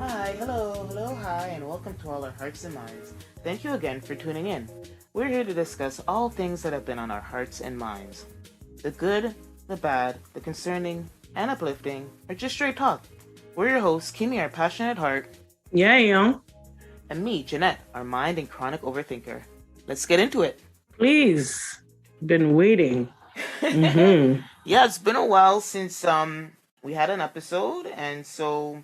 Hi, hello, hi, and welcome to all our hearts and minds. Thank you again for tuning in. We're here to discuss all things that have been on our hearts and minds. The good, the bad, the concerning, and uplifting, or just straight talk. We're your hosts, Kimi, our passionate heart, Yeah, yo. and me, Jeanette, our mind and chronic overthinker. Let's get into it. Please. Been waiting. Mm-hmm. Yeah, it's been a while since we had an episode, and so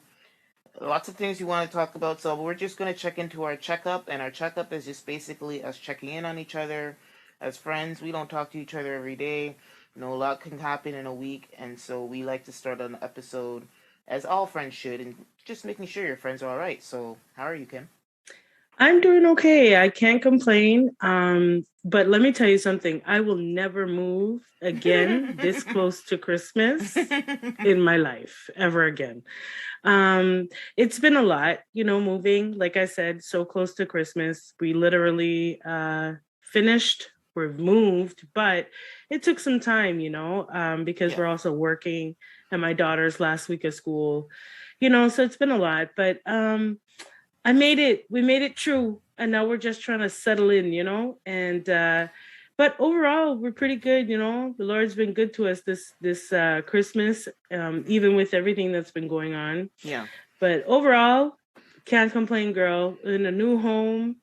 lots of things we want to talk about. So we're just going to check into our checkup, and our checkup is just basically us checking in on each other as friends. We don't talk to each other every day. You know, a lot can happen in a week, and so we like to start an episode as all friends should, and just making sure your friends are all right. So, how are you, Kim? I'm doing okay. I can't complain. But let me tell you something. I will never move again this close to Christmas in my life ever again. It's been a lot, moving. Like I said, so close to Christmas. We literally finished. We've moved, but it took some time, because Yeah. we're also working at my daughter's last week of school, so it's been a lot. But I made it. We made it through, and now we're just trying to settle in, And but overall, we're pretty good, The Lord's been good to us this Christmas, even with everything that's been going on. Yeah. But overall, can't complain, girl. In a new home,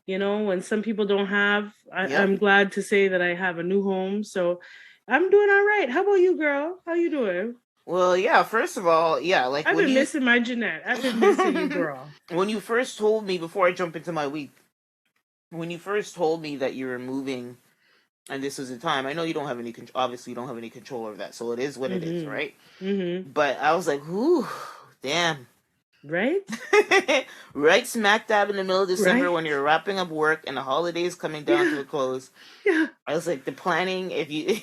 when some people don't have, Yep. I'm glad to say that I have a new home. So I'm doing all right. How about you, girl? How you doing? Well, yeah, first of all, yeah, like I've when been you missing my Jeanette. I've been missing you, girl. when you first told me before I jump into my week, when you first told me that you were moving and this was the time, I know you don't have any obviously you don't have any control over that, so it is what it is, Mm-hmm. right? Mm-hmm. But I was like, "Whoo, damn." Right? Right smack dab in the middle of December Right? when you're wrapping up work and the holidays coming down to Yeah. a close. Yeah. I was like, the planning, if you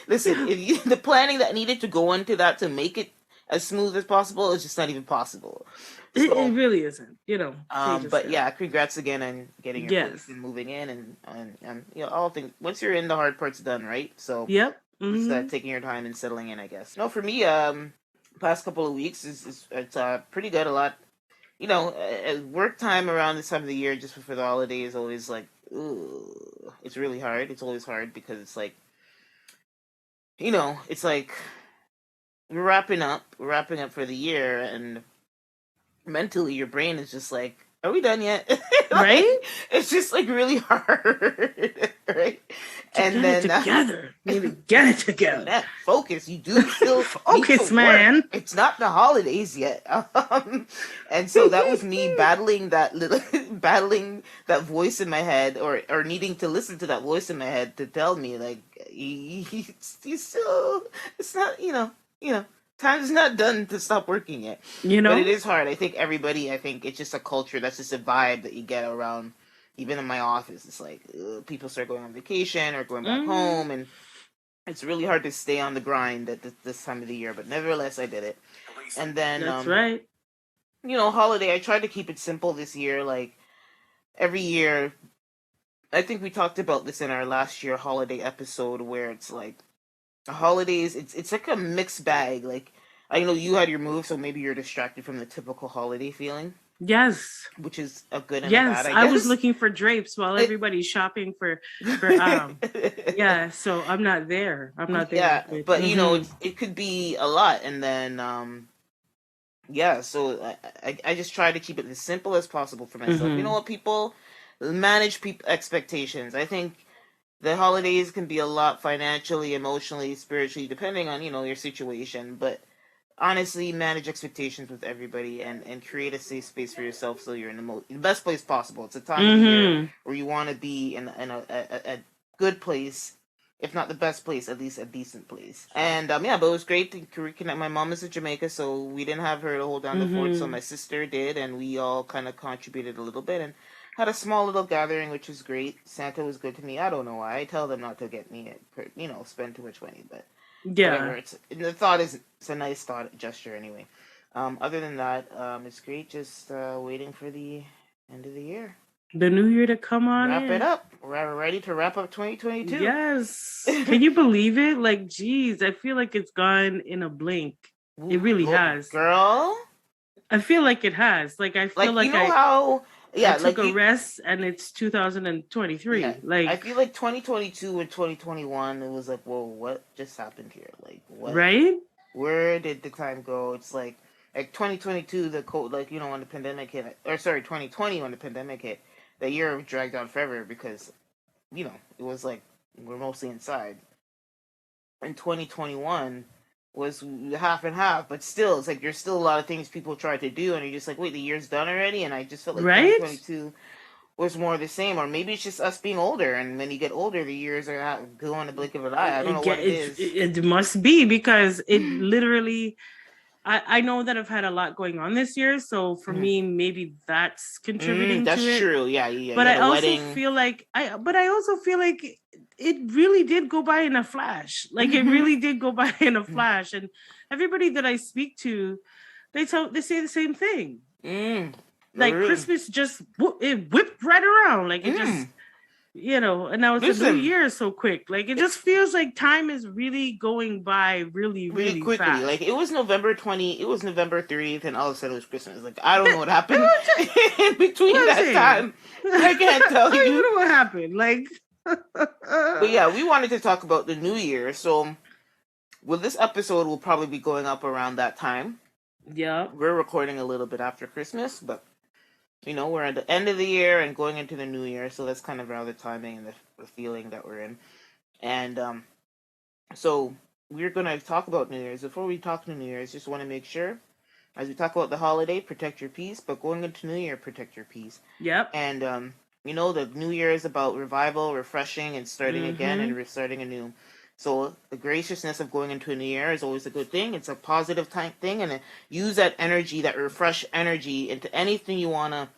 listen, Yeah. if you the planning that needed to go into that to make it as smooth as possible is just not even possible. It So, really isn't, Sage but yourself. yeah, congrats again on getting your place Yes. and moving in and all things. Once you're in, the hard part's done, right? So Yep. just Mm-hmm. taking your time and settling in, I guess. No, for me, past couple of weeks is it's pretty good. A lot, work time around this time of the year, just before the holiday, is always like, ooh, it's really hard. It's always hard because it's like, it's like we're wrapping up for the year, and mentally your brain is just like, are we done yet? Like, Right? it's just like really hard, right? To And get it then together. Need to get it together. that focus, you do still need to Focus, work. man. It's not the holidays yet. And so that was me battling that little battling that voice in my head, or needing to listen to that voice in my head to tell me like, you still, it's not, time's not done to stop working yet. You But it know? is hard. I think it's just a culture. That's just a vibe that you get around. Even in my office, it's like people start going on vacation or going back Mm-hmm. home, and it's really hard to stay on the grind at this time of the year. But nevertheless, I did it. And then, That's right. holiday. I tried to keep it simple this year. Like every year, I think we talked about this in our last year holiday episode, where it's like the holidays. It's like a mixed bag. Like I know you had your move, so maybe you're distracted from the typical holiday feeling, Yes. which is a good and a bad, Yes. I I was guess. looking for drapes while It, everybody's shopping for yeah, so I'm not there. I'm not there. yeah, But but it could be a lot, and then yeah. So I just try to keep it as simple as possible for myself. You know mm-hmm. what, people manage people expectations. I think the holidays can be a lot financially, emotionally, spiritually, depending on your situation, but honestly manage expectations with everybody, and create a safe space for yourself so you're in the best place possible. It's a time of the year Mm-hmm. where you want to be in a good place, if not the best place, at least a decent place. And yeah, but it was great to reconnect. My mom is in Jamaica, so we didn't have her to hold down the fort, so Mm-hmm. my sister did, and we all kind of contributed a little bit and had a small little gathering, which was great. Santa was good to me. I don't know why. I tell them not to get me, spend too much money, but whatever. Yeah. It's a nice thought gesture anyway. Other than that, it's great. Just waiting for the end of the year. The new year to come on Wrap it in. up. We're ready to wrap up 2022. Yes. Can you believe it? Like, geez, I feel like it's gone in a blink. It really has. Girl. I feel like it has. Like I feel Like, you like know how, I yeah, took like a you, rest and it's yeah. 2023. I Like, feel like 2022 and 2021, it was like, whoa, what just happened here? Like, what? right? Where did the time go? It's like 2022, the code, like, when the pandemic hit, or sorry, 2020 when the pandemic hit, the year dragged on forever because it was like we're mostly inside. And 2021 was half and half, but still, it's like there's still a lot of things people try to do, and you're just like, wait, the year's done already? And I just felt like Right? 2022 was more the same, or maybe it's just us being older, and when you get older, the years are not going the blink of an eye. I don't know what it is. It must be because it literally I know that I've had a lot going on this year, so for me, maybe that's contributing to That's it. true. Yeah, yeah. But You I had a also wedding. feel like it really did go by in a flash. Like it really did go by in a flash. And everybody that I speak to, they say the same thing. Mm. Like Christmas just it whipped right around. Like it just Mm. and now it's a new Listen, year so quick. Like it just feels like time is really going by really, really really quickly. fast. Like it was November 30th, and all of a sudden it was Christmas. Like I don't know what I happened was just, in between what I'm that saying. time. I can't tell I don't you. know what happened. Like But yeah, we wanted to talk about the new year. So, well, this episode will probably be going up around that time. yeah. We're recording a little bit after Christmas, but we're at the end of the year and going into the new year, so that's kind of around the timing and the feeling that we're in. And so we're gonna talk about New Year's. Before we talk New Year's, just want to make sure, as we talk about the holiday, protect your peace, but going into New Year, protect your peace. Yep. And the New Year is about revival, refreshing, and starting again Mm-hmm. and restarting anew. So the graciousness of going into a new year is always a good thing. It's a positive type thing, and use that energy, that refresh energy, into anything you wanna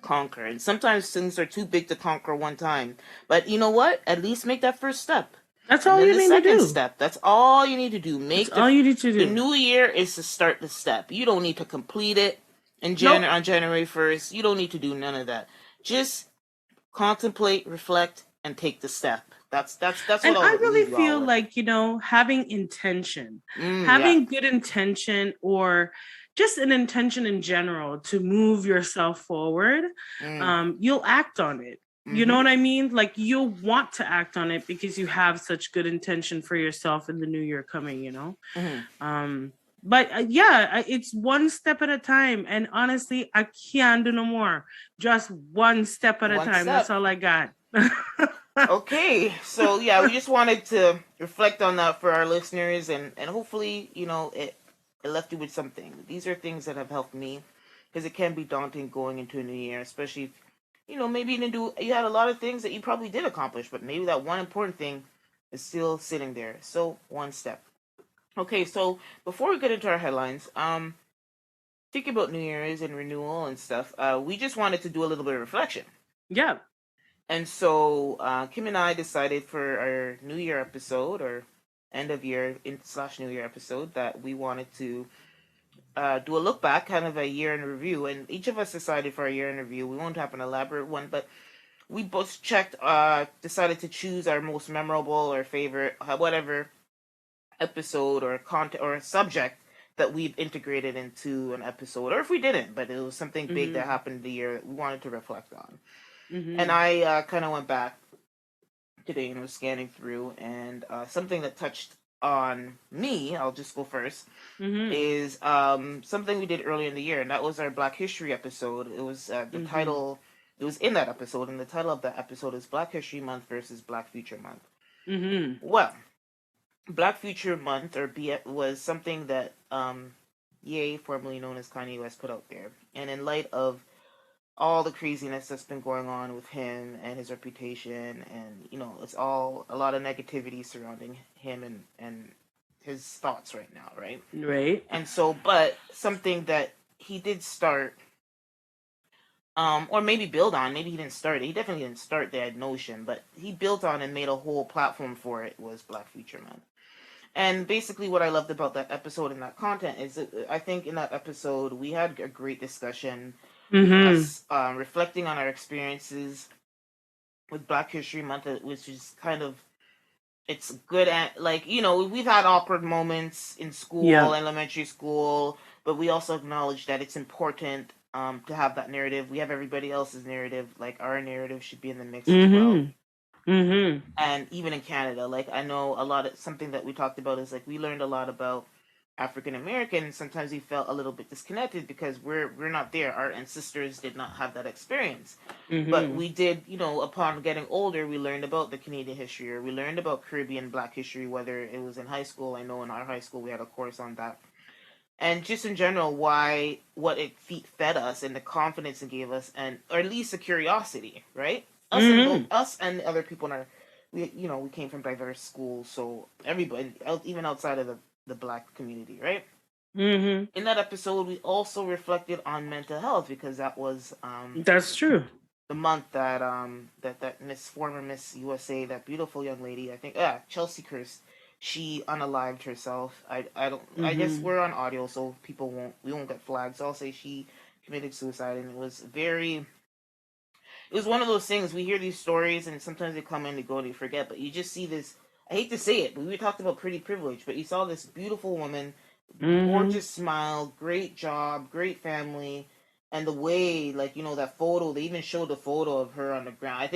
conquer. And sometimes things are too big to conquer one time. But you know what? At least make that first step. That's And all then you the need to second do. step. That's all you need to do. That's Make all you need to the do. new year is to start the step. You don't need to complete it Nope. on January 1st. You don't need to do none of that. Just contemplate, reflect, and take the step. That's what And I I'll really leave you all feel with. like, having intention, Yeah. having good intention, or just an intention in general to move yourself forward, Mm. you'll act on it. You know Mm-hmm. what I mean? Like you'll want to act on it because you have such good intention for yourself in the new year coming. Mm-hmm. Um, but yeah, it's one step at a time. And honestly, I can't do no more. Just one step at a One time. That's step. all I got. Okay, so yeah, we just wanted to reflect on that for our listeners, and hopefully, it left you with something. These are things that have helped me, because it can be daunting going into a new year, especially if, maybe you had a lot of things that you probably did accomplish, but maybe that one important thing is still sitting there. So one step. Okay, so before we get into our headlines, thinking about New Year's and renewal and stuff, we just wanted to do a little bit of reflection. Yeah. And so Kim and I decided for our New Year episode, or end of year / New Year episode, that we wanted to do a look back, kind of a year in review. And each of us decided for a year in review. We won't have an elaborate one, but we both decided to choose our most memorable or favorite, whatever episode or content or subject that we've integrated into an episode, or if we didn't, but it was something big that Mm-hmm. happened the year that we wanted to reflect on. And Mm-hmm. I kind of went back today and was scanning through, and something that touched on me, I'll just go first, Mm-hmm. is something we did earlier in the year, and that was our Black History episode. It was the Mm-hmm. title, it was in that episode, and the title of that episode is Black History Month versus Black Future Month. Mm-hmm. Well, Black Future Month, or BF, was something that Ye, formerly known as Kanye West, put out there. And in light of all the craziness that's been going on with him and his reputation, and it's all a lot of negativity surrounding him and his thoughts right now, right? Right. And so, but something that he did start, or maybe build on, maybe he didn't start it, he definitely didn't start that notion, but he built on and made a whole platform for it, was Black Future Month. And basically, what I loved about that episode and that content is that I think in that episode we had a great discussion with Mm-hmm. us reflecting on our experiences with Black History Month, which is kind of, it's good at, like, we've had awkward moments in school, Yep. elementary school, but we also acknowledge that it's important to have that narrative. We have everybody else's narrative. Like our narrative should be in the mix as well. Mm-hmm. Mm-hmm. And even in Canada, like I know a lot of something that we talked about is like we learned a lot about African American, and sometimes we felt a little bit disconnected because we're not there. Our ancestors did not have that experience, but Mm-hmm. we did. You know, upon getting older, we learned about the Canadian history, or we learned about Caribbean Black history. Whether it was in high school, I know in our high school we had a course on that, and just in general, why what it fed us and the confidence it gave us, and or at least a curiosity, right? Mm-hmm. Us and other people in our, we came from diverse schools, so everybody, even outside of the black community, right? Mm-hmm. In that episode, we also reflected on mental health because that was That's true. the month that that former Miss USA, that beautiful young lady, I think, Chelsea Kirst, she unalived herself. I don't, I guess Mm-hmm. we're on audio, so we won't get flagged. So I'll say she committed suicide, and it was one of those things. We hear these stories, and sometimes they come and they go, and you forget. But you just see this. I hate to say it, but we talked about pretty privilege. But you saw this beautiful woman, Mm-hmm. gorgeous smile, great job, great family, and the way, like that photo. They even showed the photo of her on the ground. I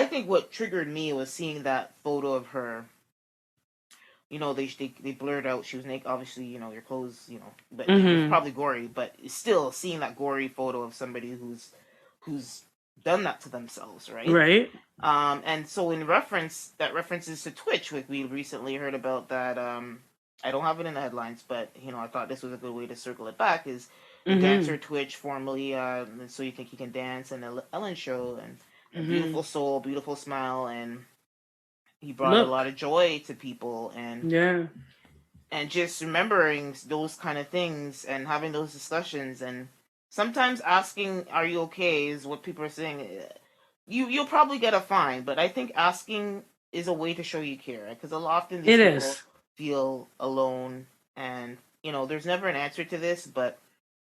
think what triggered me was seeing that photo of her. They blurred out. She was naked. Obviously, your clothes. But it was Mm-hmm. probably gory. But still, seeing that gory photo of somebody who's done that to themselves, right? Right. And so in references to Twitch, which we recently heard about that. I don't have it in the headlines, but I thought this was a good way to circle it back. Is the Mm-hmm. dancer Twitch, formerly So You Think You Can Dance, and the Ellen Show, and a Mm-hmm. beautiful soul, beautiful smile, and he brought a lot Look. of joy to people, Yeah. and just remembering those kind of things and having those discussions, and sometimes asking are you okay is what people are saying. You'll probably get a fine, but I think asking is a way to show you care, because often these It people is. feel alone, and there's never an answer to this. But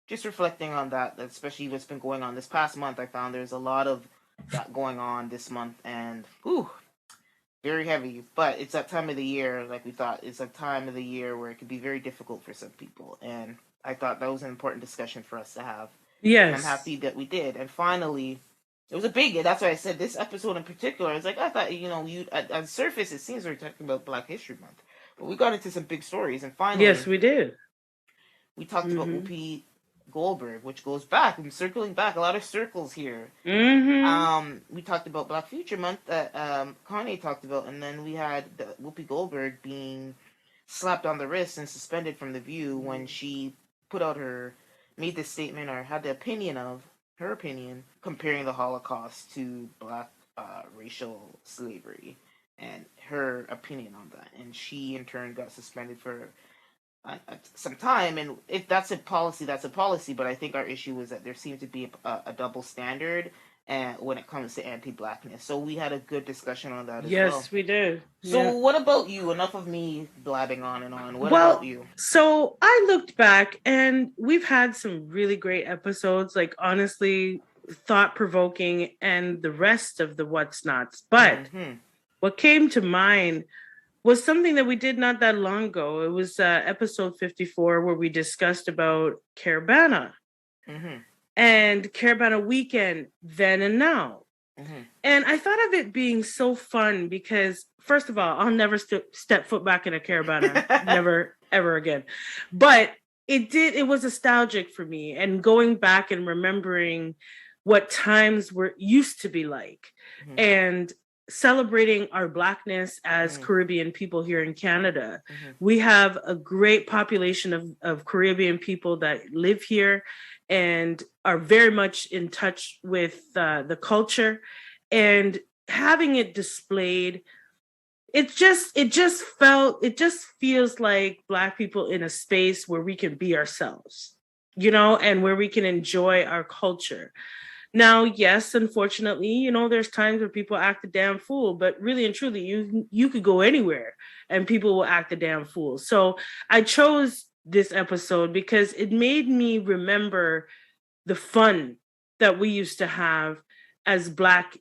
just reflecting on that, especially what's been going on this past month, I found there's a lot of that going on this month, and whew, very heavy. But it's that time of the year, like we thought, it's a time of the year where it could be very difficult for some people, and I thought that was an important discussion for us to have, and I'm Yes. happy that we did. And finally, it was a big. That's why I said this episode in particular. It's like I thought, you at the surface, it seems we're talking about Black History Month, but we got into some big stories, and Yes, finally, we did. we talked about Mm-hmm. Whoopi Goldberg, which goes back. I'm circling back a lot of circles here. Mm-hmm. We talked about Black Future Month that Kanye talked about, and then we had Whoopi Goldberg being slapped on the wrist and suspended from the View when she put out her made this statement, or had the opinion of her opinion comparing the Holocaust to Black racial slavery, and her opinion on that, and she in turn got suspended for some time. And if that's a policy, that's a policy. But I think our issue is that there seems to be a double standard, and when it comes to anti-blackness. So we had a good discussion on that as well. Yes, we did. So Yeah. what about you? Enough of me blabbing on and on. What about Well, you? so I looked back and we've had some really great episodes, like honestly, thought provoking, and the rest of the what's nots. But Mm-hmm. what came to mind was something that we did not that long ago. It was episode 54, where we discussed about Caravana Mm-hmm. and Caravana weekend then and now. Mm-hmm. And I thought of it being so fun because, first of all, I'll never step foot back in a Caravana, never, ever again. But it was nostalgic for me, and going back and remembering what times were used to be like, mm-hmm. and celebrating our Blackness as Mm-hmm. Caribbean people here in Canada. Mm-hmm. We have a great population of Caribbean people that live here and are very much in touch with the culture, and having it displayed, it just feels like Black people in a space where we can be ourselves, and where we can enjoy our culture. Now, yes, unfortunately, there's times where people act a damn fool, but really and truly, you could go anywhere and people will act a damn fool. So I chose this episode because it made me remember the fun that we used to have as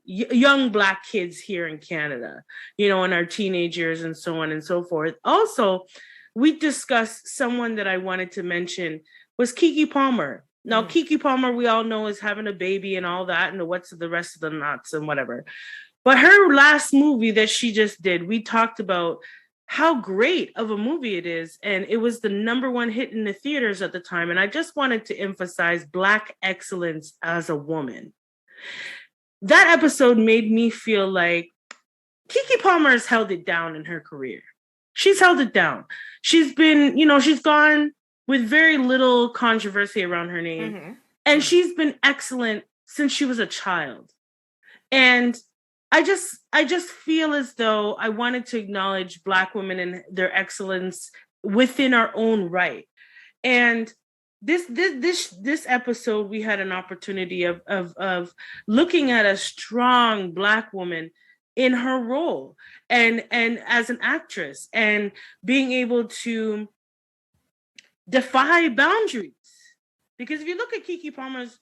young Black kids here in Canada, in our teenage years and so on and so forth. Also, we discussed someone that I wanted to mention was Keke Palmer. Now, Keke Palmer, we all know, is having a baby and all that, and what's the rest of the knots and whatever. But her last movie that she just did, we talked about how great of a movie it is. And it was the #1 hit in the theaters at the time. And I just wanted to emphasize Black excellence as a woman. That episode made me feel like Keke Palmer has held it down in her career. She's held it down. She's been, she's gone with very little controversy around her name. And she's been excellent since she was a child. And I just feel as though I wanted to acknowledge Black women and their excellence within our own right. And this episode, we had an opportunity of looking at a strong Black woman in her role and as an actress, and being able to defy boundaries. Because if you look at Keke Palmer's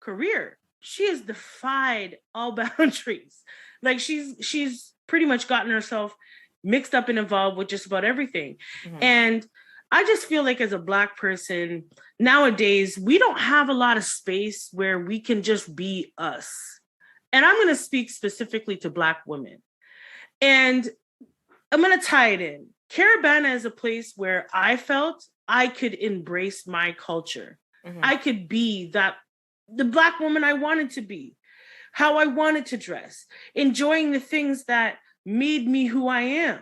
career, she has defied all boundaries. Like she's pretty much gotten herself mixed up and involved with just about everything. And I just feel like as a Black person nowadays, we don't have a lot of space where we can just be us. And I'm going to speak specifically to Black women. And I'm going to tie it in. Caribana is a place where I felt I could embrace my culture. I could be the Black woman I wanted to be, how I wanted to dress, enjoying the things that made me who I am,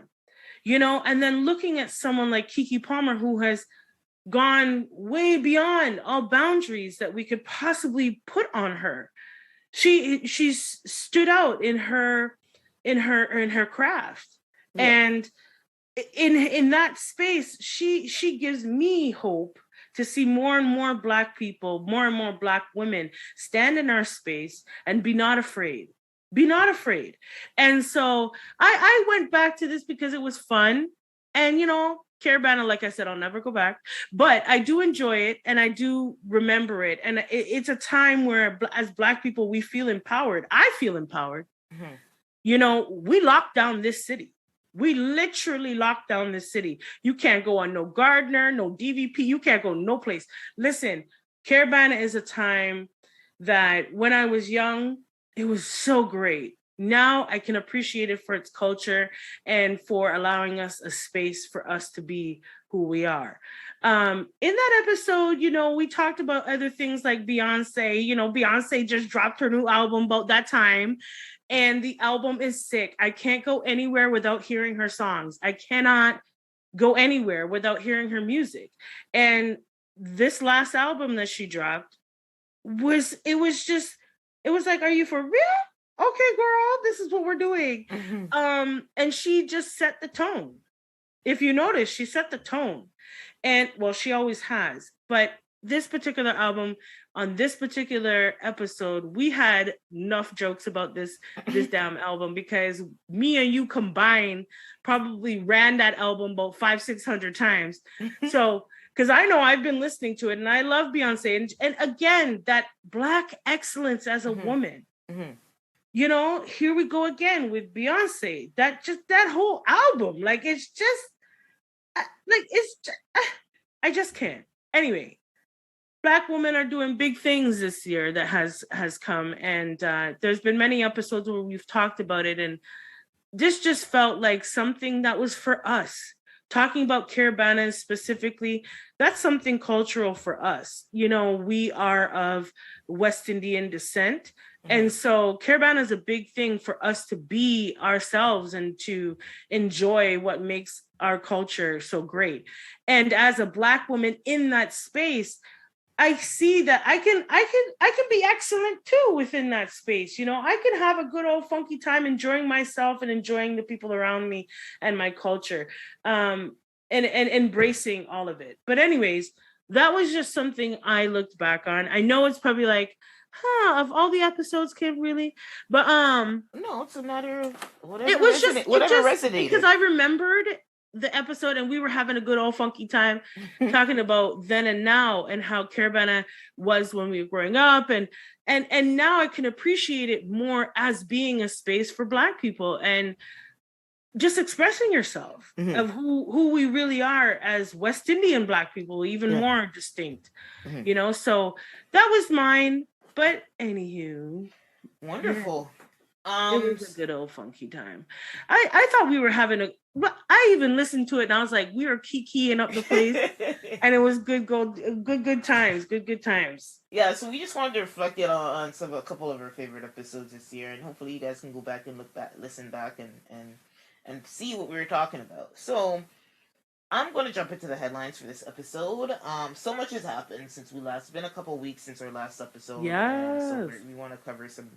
and then looking at someone like Keke Palmer, who has gone way beyond all boundaries that we could possibly put on her. She's stood out in her craft. And in that space, she gives me hope to see more and more Black people, more and more Black women stand in our space and be not afraid. Be not afraid. And so I went back to this because it was fun. And, Caribana, like I said, I'll never go back. But I do enjoy it and I do remember it. And it's a time where, as Black people, we feel empowered. I feel empowered. We locked down this city. We literally locked down this city. You can't go on no Gardner, no DVP. You can't go no place. Listen, Caribana is a time that when I was young, it was so great. Now I can appreciate it for its culture and for allowing us a space for us to be who we are. In that episode, we talked about other things like Beyonce. Beyonce just dropped her new album about that time. And the album is sick. I can't go anywhere without hearing her songs. I cannot go anywhere without hearing her music. And this last album that she dropped was like, are you for real? Okay, girl, this is what we're doing. And she just set the tone. If you notice, she set the tone. And well, she always has. But this particular album, on this particular episode, we had enough jokes about this damn album, because me and you combined probably ran that album about 500-600 times. So, because I know I've been listening to it and I love Beyonce. And again, that Black excellence as a woman. Here we go again with Beyonce. That whole album, I just can't. Anyway, Black women are doing big things this year that has come. And there's been many episodes where we've talked about it. And this just felt like something that was for us. Talking about Caribana specifically, that's something cultural for us. We are of West Indian descent. And so Caribana is a big thing for us to be ourselves and to enjoy what makes our culture so great. And as a Black woman in that space, I see that I can be excellent too within that space. I can have a good old funky time enjoying myself and enjoying the people around me and my culture, and embracing all of it. But anyways, that was just something I looked back on. I know it's probably like, of all the episodes, Kim, really? But no, it's a matter of whatever. It was whatever resonated. Because I remembered the episode and we were having a good old funky time talking about then and now and how Caribana was when we were growing up, and now I can appreciate it more as being a space for Black people. And just expressing yourself of who we really are as West Indian Black people, even more distinct, you know. So that was mine. But anywho, Wonderful. it was a good old funky time. I thought we were having a. I even listened to it and I was like, we were kikiing up the place, and it was good times, good times. Yeah, so we just wanted to reflect on a couple of our favorite episodes this year, and hopefully you guys can go back and listen back, and see what we were talking about. So I'm going to jump into the headlines for this episode. So much has happened since we last. It's been a couple of weeks since our last episode. Yeah. So we want to cover some.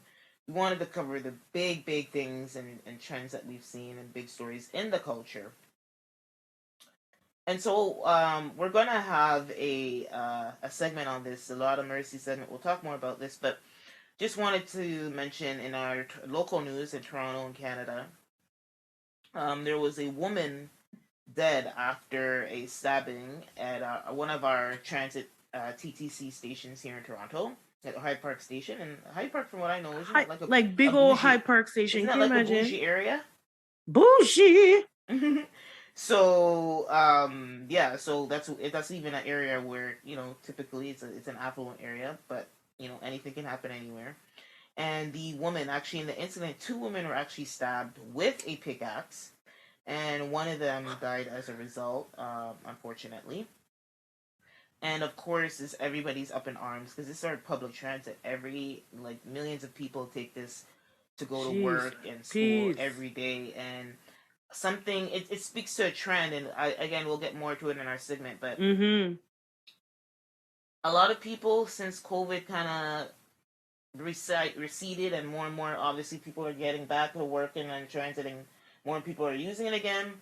We wanted to cover the big things and trends that we've seen and big stories in the culture. And so we're gonna have a segment on this, a lot of mercy segment. We'll talk more about this, but just wanted to mention in our local news in Toronto and Canada, there was a woman dead after a stabbing at one of our transit TTC stations here in Toronto, at Hyde Park Station. And Hyde Park, from what I know, is like big old Hyde Park Station. Isn't that like a bougie area? Bougie. So yeah, so that's even an area where, you know, typically it's an affluent area, but you know, anything can happen anywhere. And the woman, actually in the incident, 2 women were actually stabbed with a pickaxe, and one of them died as a result, unfortunately. And of course, everybody's up in arms because this is our public transit. Millions of people take this to go to work and school every day, and it speaks to a trend. And again, we'll get more to it in our segment, but a lot of people, since COVID kind of receded, and more obviously people are getting back to working and transiting, more people are using it again.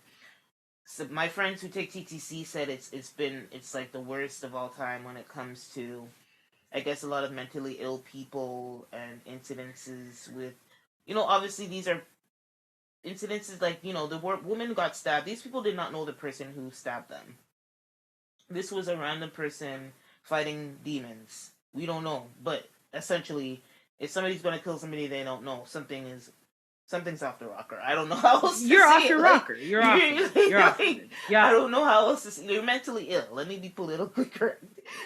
So my friends who take TTC said it's like the worst of all time when it comes to, I guess, a lot of mentally ill people and incidences with, you know, obviously these are incidences like, you know, the woman got stabbed. These people did not know the person who stabbed them. This was a random person fighting demons. We don't know, but essentially, if somebody's going to kill somebody they don't know, something's off the rocker. I don't know how else to say it. You're off the rocker. You're off. Yeah. I don't know how else to say it. You're mentally ill. Let me be politically correct.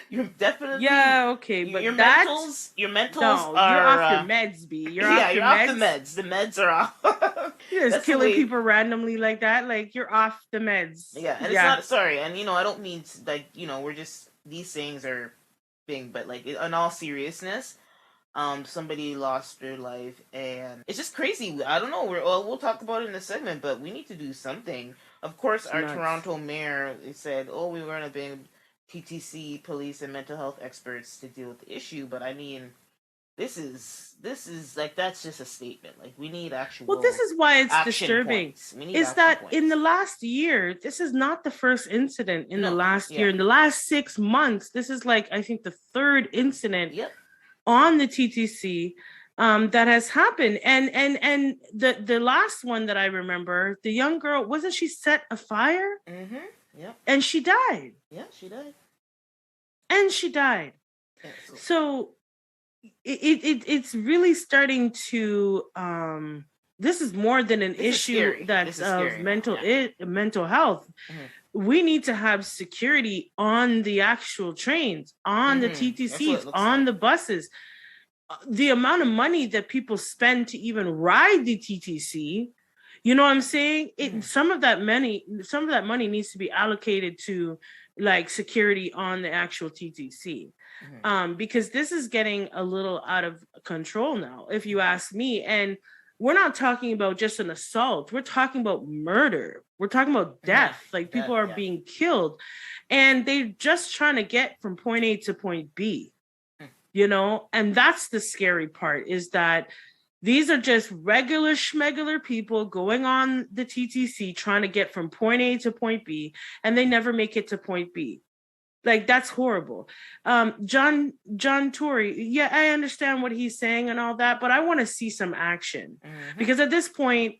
You're definitely... Yeah, okay, but your mentals are... You're off your meds, B. You're off the meds. The meds are off. You're just killing people randomly like that. Like, you're off the meds. Yeah, and it's not... Sorry, and, you know, I don't mean to, like, you know, we're just... These things are being... But, like, in all seriousness... somebody lost their life, and it's just crazy. I don't know. We'll talk about it in a segment, but we need to do something. Of course, our Toronto mayor said, "Oh, we were going to bring TTC police and mental health experts to deal with the issue." But I mean, this is like, that's just a statement. Like, we need actual. Well, this is why it's disturbing. Is that points. In the last year, this is not the first incident in the last year. In the last 6 months, this is like, I think, the 3rd incident. Yep. On the TTC that has happened. And the last one that I remember, the young girl, wasn't she set afire? Mm-hmm. Yeah. And she died. Yeah, she died. And she died. Yeah, so it's really starting to this is more than an issue that's of mental health. Mm-hmm. We need to have security on the actual trains, on the TTCs, on the buses. The amount of money that people spend to even ride the TTC, you know what I'm saying? Some of that money needs to be allocated to, like, security on the actual TTC. Because this is getting a little out of control now, if you ask me. And we're not talking about just an assault. We're talking about murder. We're talking about death. Like, people are being killed, and they're just trying to get from point A to point B, you know? And that's the scary part, is that these are just regular schmegular people going on the TTC trying to get from point A to point B, and they never make it to point B. Like, that's horrible. John Tory, yeah, I understand what he's saying and all that, but I want to see some action. Because at this point,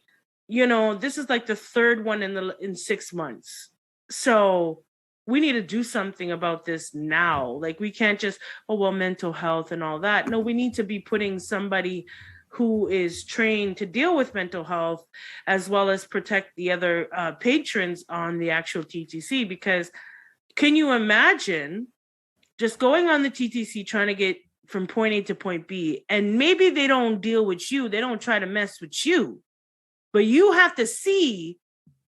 you know, this is like the 3rd one in 6 months. So we need to do something about this now. Like, we can't just, mental health and all that. No, we need to be putting somebody who is trained to deal with mental health as well as protect the other patrons on the actual TTC. Because can you imagine just going on the TTC trying to get from point A to point B, and maybe they don't deal with you, they don't try to mess with you, but you have to see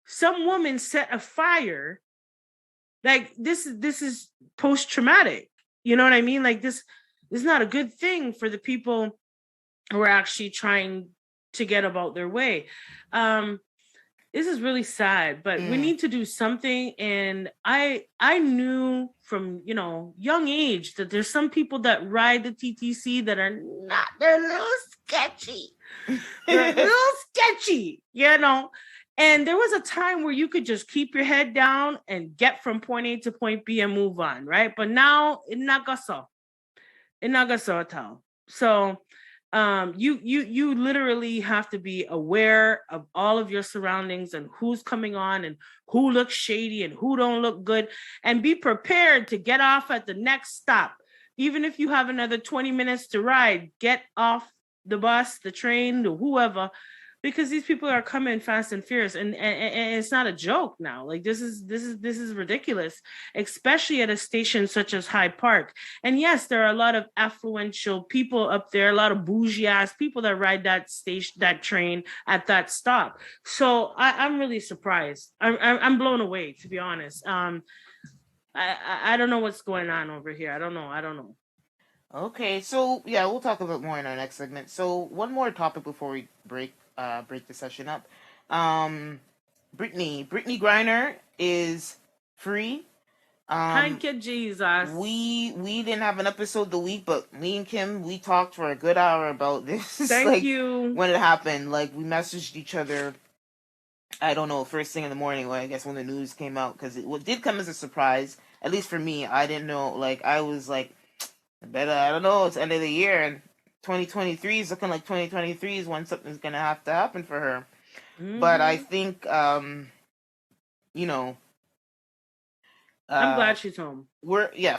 some woman set a fire. Like this is post-traumatic. You know what I mean? Like this is not a good thing for the people who are actually trying to get about their way. This is really sad, but we need to do something. And I knew from, you know, young age that there's some people that ride the TTC that are not, they're a little sketchy. They're a little sketchy, you know. And there was a time where you could just keep your head down and get from point A to point B and move on, right? But now it's not so. It's not so at all. So you literally have to be aware of all of your surroundings and who's coming on and who looks shady and who don't look good, and be prepared to get off at the next stop. Even if you have another 20 minutes to ride, get off the bus, the train, the whoever, because these people are coming fast and fierce, and it's not a joke now. Like this is ridiculous, especially at a station such as Hyde Park. And yes, there are a lot of affluential people up there, a lot of bougie ass people that ride that station, that train at that stop. So I'm really surprised. I'm blown away, to be honest. I don't know what's going on over here. I don't know. Okay, so yeah, we'll talk about more in our next segment. So one more topic before we break the session up. Brittany Griner is free. Thank you, Jesus. We didn't have an episode the week, but me and Kim, we talked for a good hour about this. Thank you. When it happened, like we messaged each other. I don't know, first thing in the morning. Well, I guess when the news came out, because it did come as a surprise. At least for me, I didn't know. Like I was like, I don't know. It's end of the year, and 2023 is looking like 2023 is when something's gonna have to happen for her. Mm-hmm. But I think, you know, I'm glad she's home.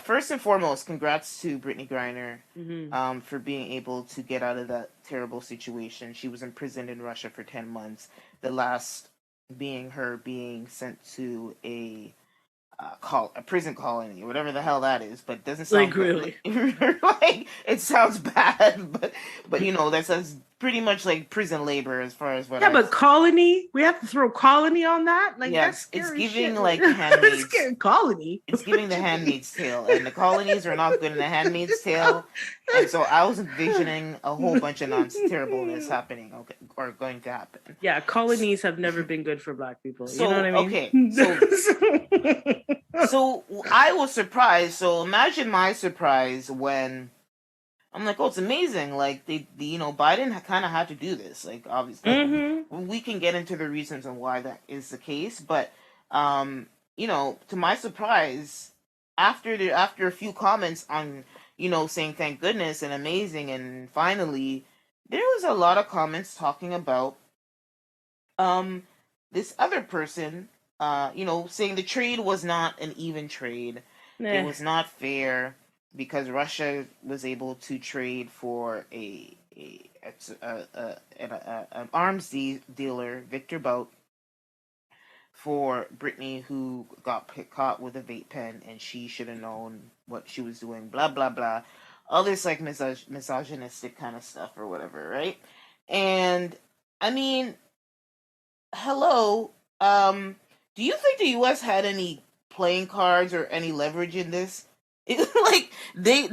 First and foremost, congrats to Brittany Griner, mm-hmm. For being able to get out of that terrible situation. She was imprisoned in Russia for 10 months. The last being her being sent to a prison colony, whatever the hell that is, but it doesn't sound like really like it sounds bad, but you know that's pretty much like prison labor as far as what. Yeah, but colony, we have to throw colony on that. Like yes, that's it's giving shit. Like Handmaid's colony. It's giving the Handmaid's Tale, and the colonies are not good in the Handmaid's Tale, and so I was envisioning a whole bunch of terribleness happening or going to happen. Yeah, colonies have never been good for Black people. So, you know what I mean? Okay, so I was surprised. So imagine my surprise when I'm like, oh, it's amazing. Like Biden kind of had to do this. Like obviously, mm-hmm. We can get into the reasons on why that is the case, but to my surprise, after a few comments on saying thank goodness and amazing and finally, there was a lot of comments talking about this other person. Saying the trade was not an even trade. It was not fair because Russia was able to trade for an arms dealer, Victor Bout, for Brittany, who got caught with a vape pen, and she should have known what she was doing. Blah blah blah, all this like misogynistic kind of stuff or whatever, right? And I mean, hello. Do you think the U.S. had any playing cards or any leverage in this? Like they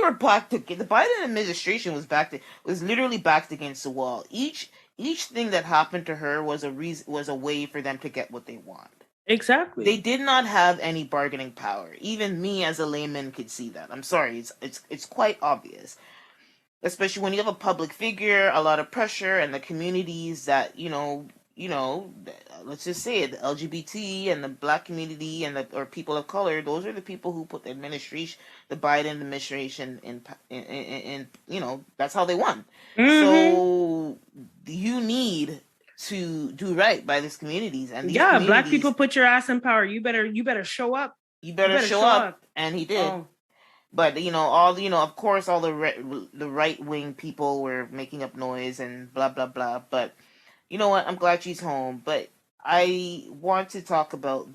were backed. The Biden administration was literally backed against the wall. Each thing that happened to her was a way for them to get what they want. Exactly. They did not have any bargaining power. Even me as a layman could see that. I'm sorry, it's quite obvious. Especially when you have a public figure, a lot of pressure, and the communities that let's just say it, the LGBT and the Black community or people of color, those are the people who put the Biden administration in that's how they won. Mm-hmm. So you need to do right by these communities, and Black people put your ass in power. You better show up. You better show up, and he did. But of course, all the right wing people were making up noise and blah blah blah. But you know what? I'm glad she's home. But I want to talk about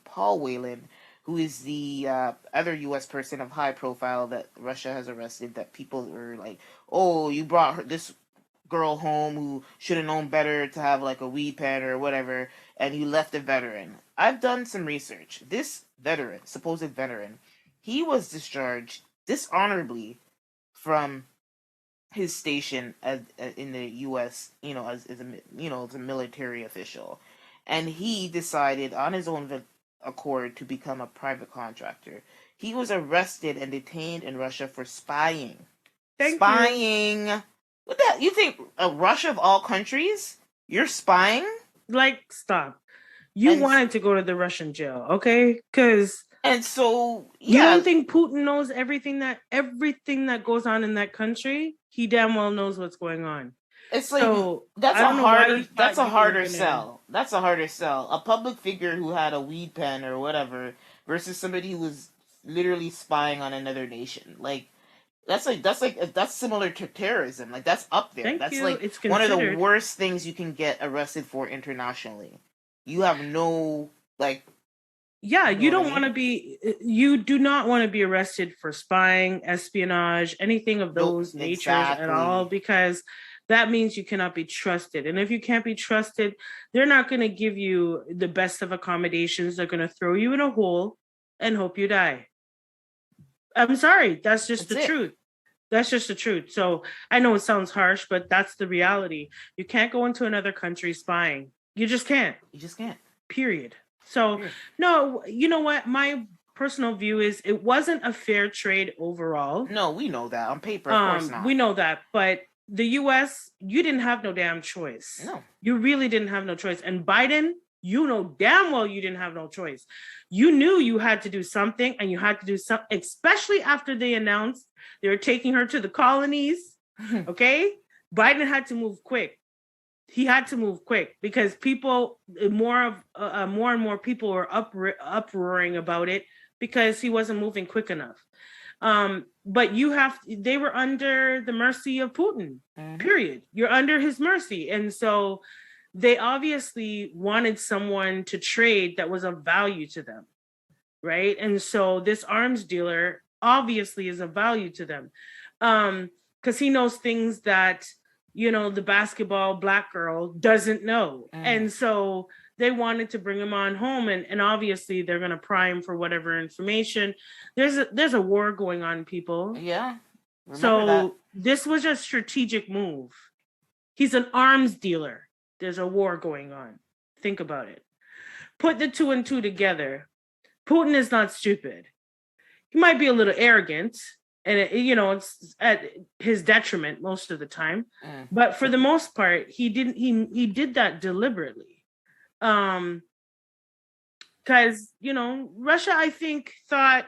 Paul Whelan, who is the other U.S. person of high profile that Russia has arrested. That people were like, "Oh, you brought this girl home who should have known better to have like a weed pen or whatever, and you left a veteran." I've done some research. This veteran, supposed veteran, he was discharged dishonorably from his station in the U.S. As a military official, and he decided on his own accord to become a private contractor. He was arrested and detained in Russia for spying. Thank you. Spying. What the? You think Russia of all countries? You're spying? Like, stop. You And wanted to go to the Russian jail, okay? Because and so you yeah, don't think Putin knows everything that goes on in that country? He damn well knows what's going on. it's like So I don't know why you that's thought a you were harder gonna. sell. That's a harder sell. A public figure who had a weed pen or whatever versus somebody who was literally spying on another nation. Like that's similar to terrorism. Like that's up there. Thank That's you. like It's one of the considered. worst things you can get arrested for internationally. You have no like, Yeah, you know you what I don't want mean? to be. You do not want to be arrested for spying, espionage, anything of No, those natures at all, exactly. because that means you cannot be trusted. And if you can't be trusted, they're not going to give you the best of accommodations. They're going to throw you in a hole and hope you die. I'm sorry. That's just That's the it. truth. That's just the truth. So I know it sounds harsh, but that's the reality. You can't go into another country spying. You just can't. You just can't. Period. So, Period. no, you know what? My personal view is it wasn't a fair trade overall. No, we know that on paper. Of course We not. know that, but the US, you didn't have no damn choice. No. You really didn't have no choice. And Biden, you know damn well you didn't have no choice. You knew you had to do something, and you had to do something, especially after they announced they were taking her to the colonies. Okay? Biden had to move quick. He had to move quick because people, more and more people were uproaring about it because he wasn't moving quick enough. But they were under the mercy of Putin. Hmm. Period. You're under his mercy, and so they obviously wanted someone to trade that was of value to them, right? And so this arms dealer obviously is of value to them, because he knows things that the basketball black girl doesn't know, Hmm. and so they wanted to bring him on home, and obviously they're going to pry him for whatever information. There's a war going on, people. Yeah. Remember that. So this was a strategic move. He's an arms dealer. There's a war going on. Think about it. Put the two and two together. Putin is not stupid. He might be a little arrogant, and it's at his detriment most of the time. Mm. But for the most part, he didn't. He did that deliberately. Um, because Russia, I think, thought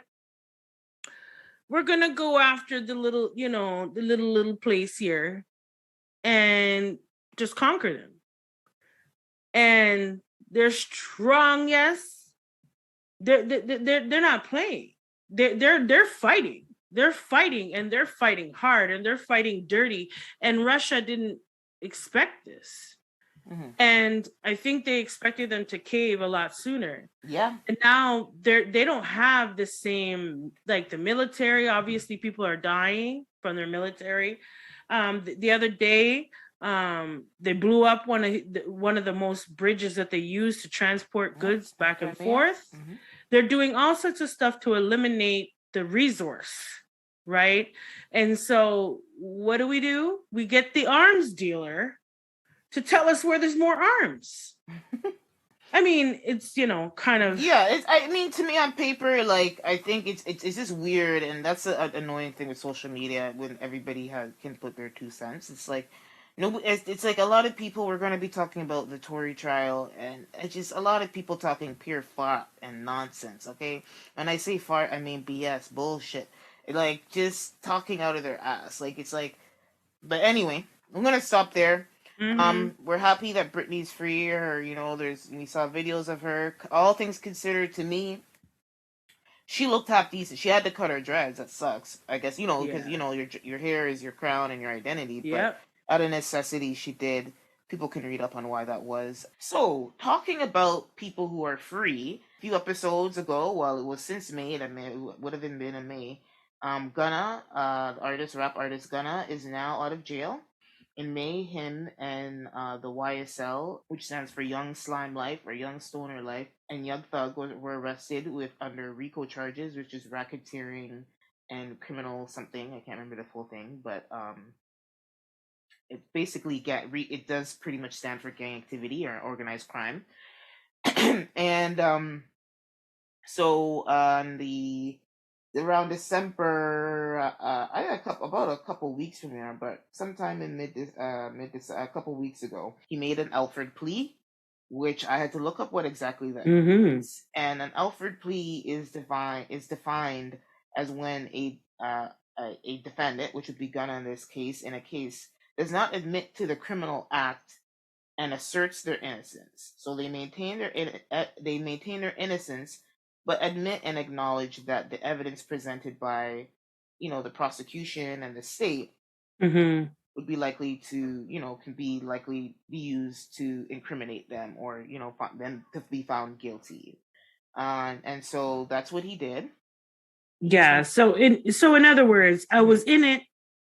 we're gonna go after the little place here and just conquer them. And they're strong, yes. They're not playing. They're fighting. They're fighting, and they're fighting hard, and they're fighting dirty. And Russia didn't expect this. Hmm. And I think they expected them to cave a lot sooner. Yeah. And now they don't have the same, like, the military. Obviously, people are dying from their military. The other day, they blew up one of the most bridges that they use to transport Yeah. goods back and Yeah. forth. Hmm. They're doing all sorts of stuff to eliminate the resource, right? And so what do? We get the arms dealer to tell us where there's more arms. I mean, it's kind of. Yeah, I mean, to me on paper, like I think it's just weird, and that's an annoying thing with social media when everybody can put their 2 cents. It's like no, it's like a lot of people were going to be talking about the Tory trial, and it's just a lot of people talking pure fart and nonsense. Okay, when I say fart, I mean BS, bullshit, like just talking out of their ass. Like it's like, but anyway, I'm gonna stop there. Mm-hmm. We're happy that Britney's free. Or we saw videos of her. All things considered, to me, she looked half decent. She had to cut her dreads. That sucks. I guess, because Yeah. your hair is your crown and your identity. But Yep. out of necessity, she did. People can read up on why that was. So, talking about people who are free, a few episodes ago, well, it was since May, it would have been in May. Gunna, rap artist Gunna, is now out of jail. In May, him and the YSL, which stands for Young Slime Life or Young Stoner Life, and Young Thug were arrested with under RICO charges, which is racketeering and criminal something. I can't remember the full thing, but it basically it does pretty much stand for gang activity or organized crime. And so on the around December, I had about a couple weeks from there, but sometime in a couple weeks ago, he made an Alford plea, which I had to look up what exactly that means. And an Alford plea is defined as when a defendant, which would be Gunna in this case, does not admit to the criminal act and asserts their innocence. So they maintain their innocence, but admit and acknowledge that the evidence presented by, the prosecution and the state would be likely to, can be used to incriminate them or, them to be found guilty. And so that's what he did. Yeah. So in other words, I was in it,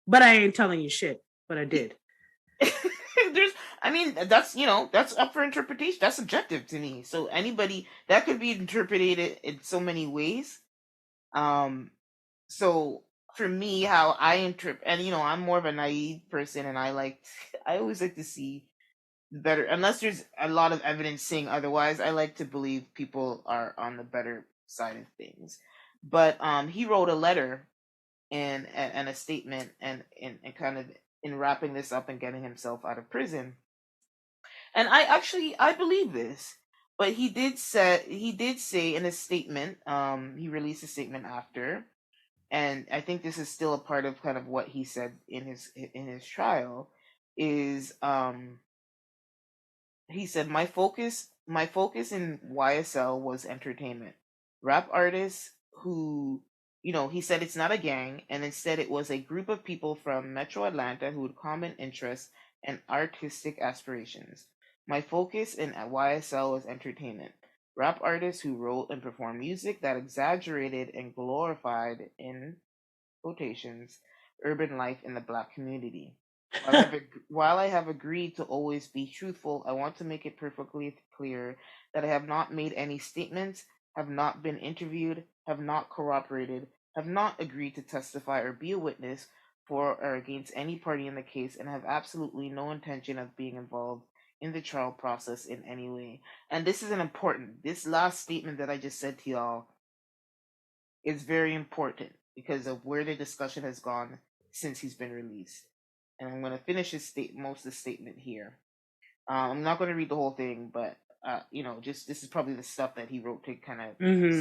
but I ain't telling you shit. But I did. That's up for interpretation. That's subjective to me. So anybody that could be interpreted in so many ways. So for me, how I interpret, and I'm more of a naive person, and I always like to see better, unless there's a lot of evidence saying otherwise. I like to believe people are on the better side of things. But he wrote a letter and a statement and kind of in wrapping this up and getting himself out of prison. And I believe this, but he did say in a statement, he released a statement after, and I think this is still a part of kind of what he said in his trial, is he said my focus in YSL was entertainment. Rap artists who, he said it's not a gang, and instead it was a group of people from Metro Atlanta who had common interests and artistic aspirations. My focus in YSL was entertainment. Rap artists who wrote and performed music that exaggerated and glorified, in quotations, urban life in the black community. While I have agreed to always be truthful, I want to make it perfectly clear that I have not made any statements, have not been interviewed, have not cooperated, have not agreed to testify or be a witness for or against any party in the case, and have absolutely no intention of being involved in the trial process in any way. And this is this last statement that I just said to y'all is very important because of where the discussion has gone since he's been released. And I'm going to finish most of the statement here. I'm not going to read the whole thing, but just this is probably the stuff that he wrote to kind of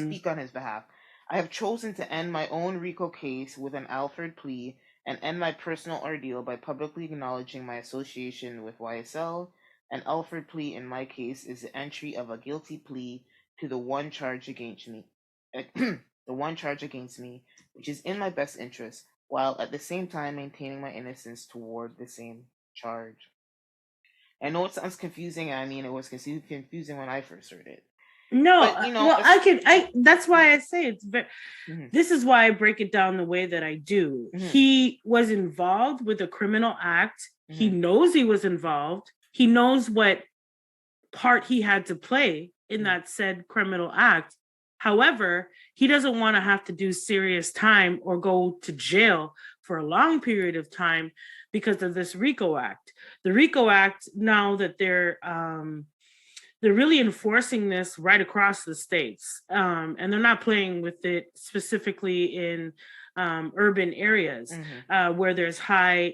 speak on his behalf. I have chosen to end my own RICO case with an Alford plea and end my personal ordeal by publicly acknowledging my association with YSL. An Alford plea in my case is the entry of a guilty plea to the one charge against me. The one charge against me, which is in my best interest, while at the same time maintaining my innocence toward the same charge. I know it sounds confusing. I mean, it was confusing when I first heard it. No, but, that's why I say it's very, this is why I break it down the way that I do. He was involved with a criminal act. He knows he was involved. He knows what part he had to play in that said criminal act. However, he doesn't want to have to do serious time or go to jail for a long period of time because of this RICO Act. The RICO Act, now that they're really enforcing this right across the states, and they're not playing with it specifically in urban areas where there's high,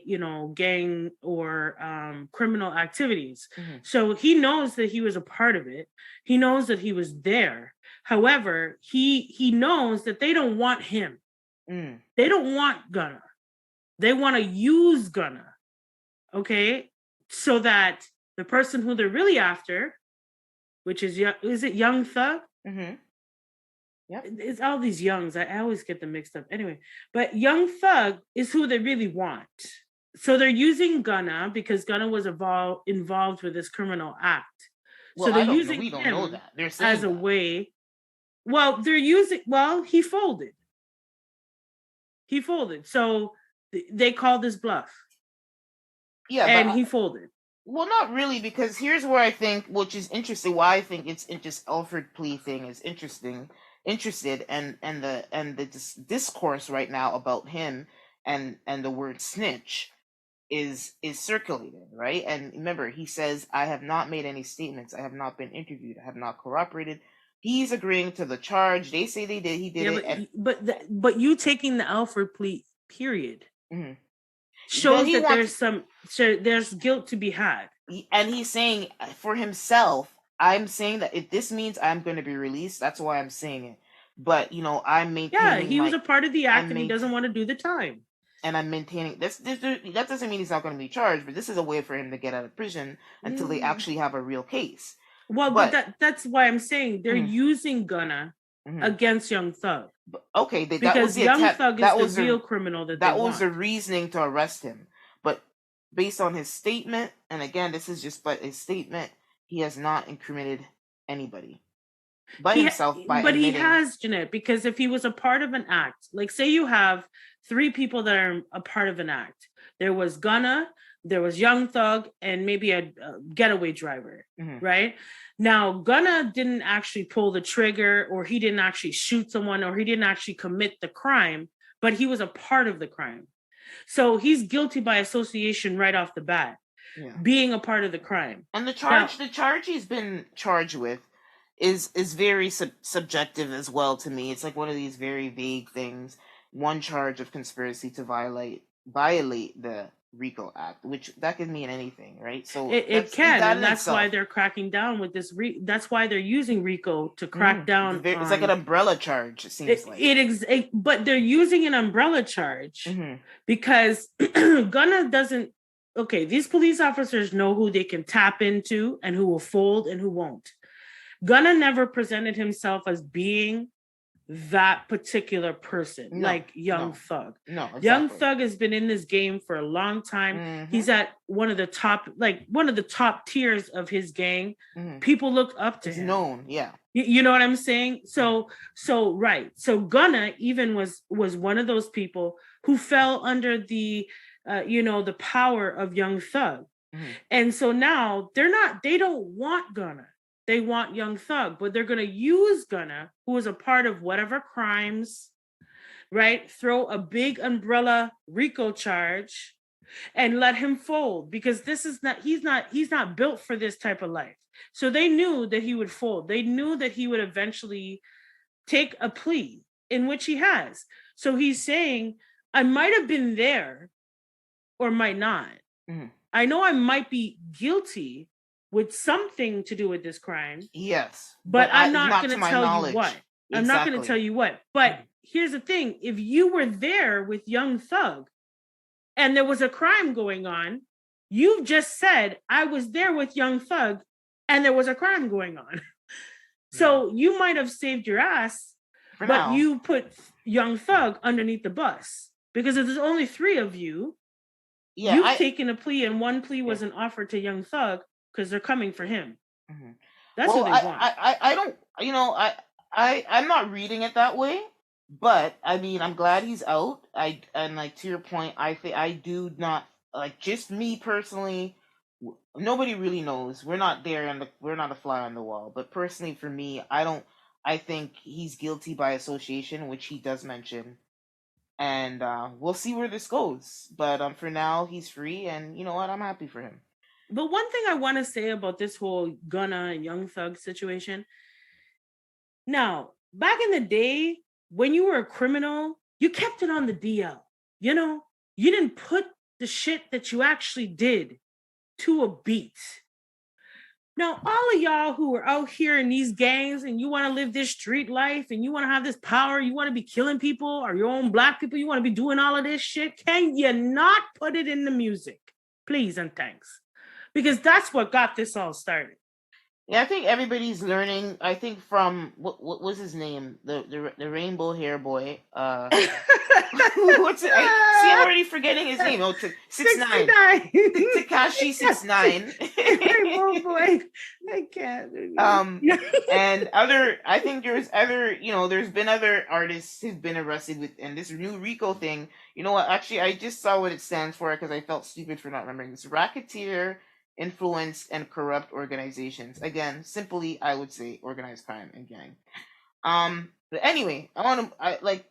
gang or criminal activities. So he knows that he was a part of it. He knows that he was there. However, he knows that they don't want him. They don't want Gunna. They want to use Gunna. Okay? So that the person who they're really after, which is it Young Thug? Yep. It's all these Youngs. I always get them mixed up. Anyway, but Young Thug is who they really want. So they're using Gunna because Gunna was involved with this criminal act. So Well, they're I don't know. using We don't know him that. They're as saying a that. way. Well, they're using. Well, he folded. He folded. So they called this bluff, Yeah, but and he folded. well, not really, because here's where I think, which is interesting, why I think it's just Alfred plea thing is interested, and the discourse right now about him and the word snitch is circulated, right? And remember, he says, I have not made any statements, I have not been interviewed, I have not corroborated. He's agreeing to the charge. They say he did Yeah, it, and but you taking the Alfred plea period mhm. But shows that there's guilt to be had. and he's saying for himself, I'm saying that if this means I'm going to be released, that's why I'm saying it. But I'm Yeah, maintaining he was my a part of the act I'm and he doesn't want to do the time. and I'm maintaining this. That doesn't mean he's not going to be charged, but this is a way for him to get out of prison until they actually have a real case. Well, but But that's why I'm saying they're mhm, using Gunna mhm. against Young Thug Okay, that was because the Young attempt. Thug is That the was real the criminal that they that was want. the reasoning to arrest him. But based on his statement, and again, this is just but a statement, he has not incriminated anybody by himself by But he admitting. has, Jeanette, because if he was a part of an act, like say you have 3 people that are a part of an act, there was Gunna, there was Young Thug, and maybe a getaway driver, right? Now, Gunna didn't actually pull the trigger, or he didn't actually shoot someone, or he didn't actually commit the crime, but he was a part of the crime. So he's guilty by association right off the bat, being a part of the crime. And Now, the charge he's been charged with is very subjective as well to me. It's like one of these very vague things. One charge of conspiracy to violate the RICO Act, which that could mean anything, right? So it that's can, that and in that's why itself. they're cracking down with this. That's why they're using RICO to crack down It's like on an umbrella charge. It seems like but they're using an umbrella charge because Gunna doesn't. Okay, these police officers know who they can tap into and who will fold and who won't. Gunna never presented himself as being that particular person, like Young Thug. No, exactly. Young Thug has been in this game for a long time. He's at one of the top tiers of his gang. People look up to him. He's known, yeah. You know what I'm saying? So right. So Gunna even was one of those people who fell under the the power of Young Thug. And so now they don't want Gunna. They want Young Thug, but they're going to use Gunna, who is a part of whatever crimes, right? Throw a big umbrella RICO charge and let him fold, because he's not built for this type of life. So they knew that he would fold. They knew that he would eventually take a plea, in which he has. So he's saying, I might have been there or might not. I know I might be guilty with something to do with this crime. Yes. But I'm not going to tell you what. I'm not going to tell you what. But here's the thing. If you were there with Young Thug and there was a crime going on, you've just said, I was there with Young Thug and there was a crime going on. So you might have saved your ass, but you put Young Thug underneath the bus. Because if there's only 3 of you, you've taken a plea, and one plea was an offer to Young Thug because they're coming for him. That's what they want. I don't, I'm not reading it that way, but I mean, I'm glad he's out. And like to your point, I do not, like, just me personally, nobody really knows. We're not there, and we're not a fly on the wall. But personally, for me, I think he's guilty by association, which he does mention. And we'll see where this goes. But for now, he's free, and you know what? I'm happy for him. But one thing I want to say about this whole Gunna and Young Thug situation. Now, back in the day, when you were a criminal, you kept it on the DL. You didn't put the shit that you actually did to a beat. Now, all of y'all who are out here in these gangs and you want to live this street life and you want to have this power, you want to be killing people or your own black people, you want to be doing all of this shit, can you not put it in the music? Please and thanks. Because that's what got this all started. Yeah, I think everybody's learning. I think from what was his name, the rainbow hair boy. What's it? I see. I'm already forgetting his name. Oh, 6ix9ine. 69. Takashi 6ix9ine. Rainbow boy. I can't. um, and other. I think there's other. There's been other artists who've been arrested with, and this new RICO thing. You know what? Actually, I just saw what it stands for because I felt stupid for not remembering this. Racketeer, influence, and corrupt organizations. Again, simply, I would say organized crime and gang. But anyway, I want to. I like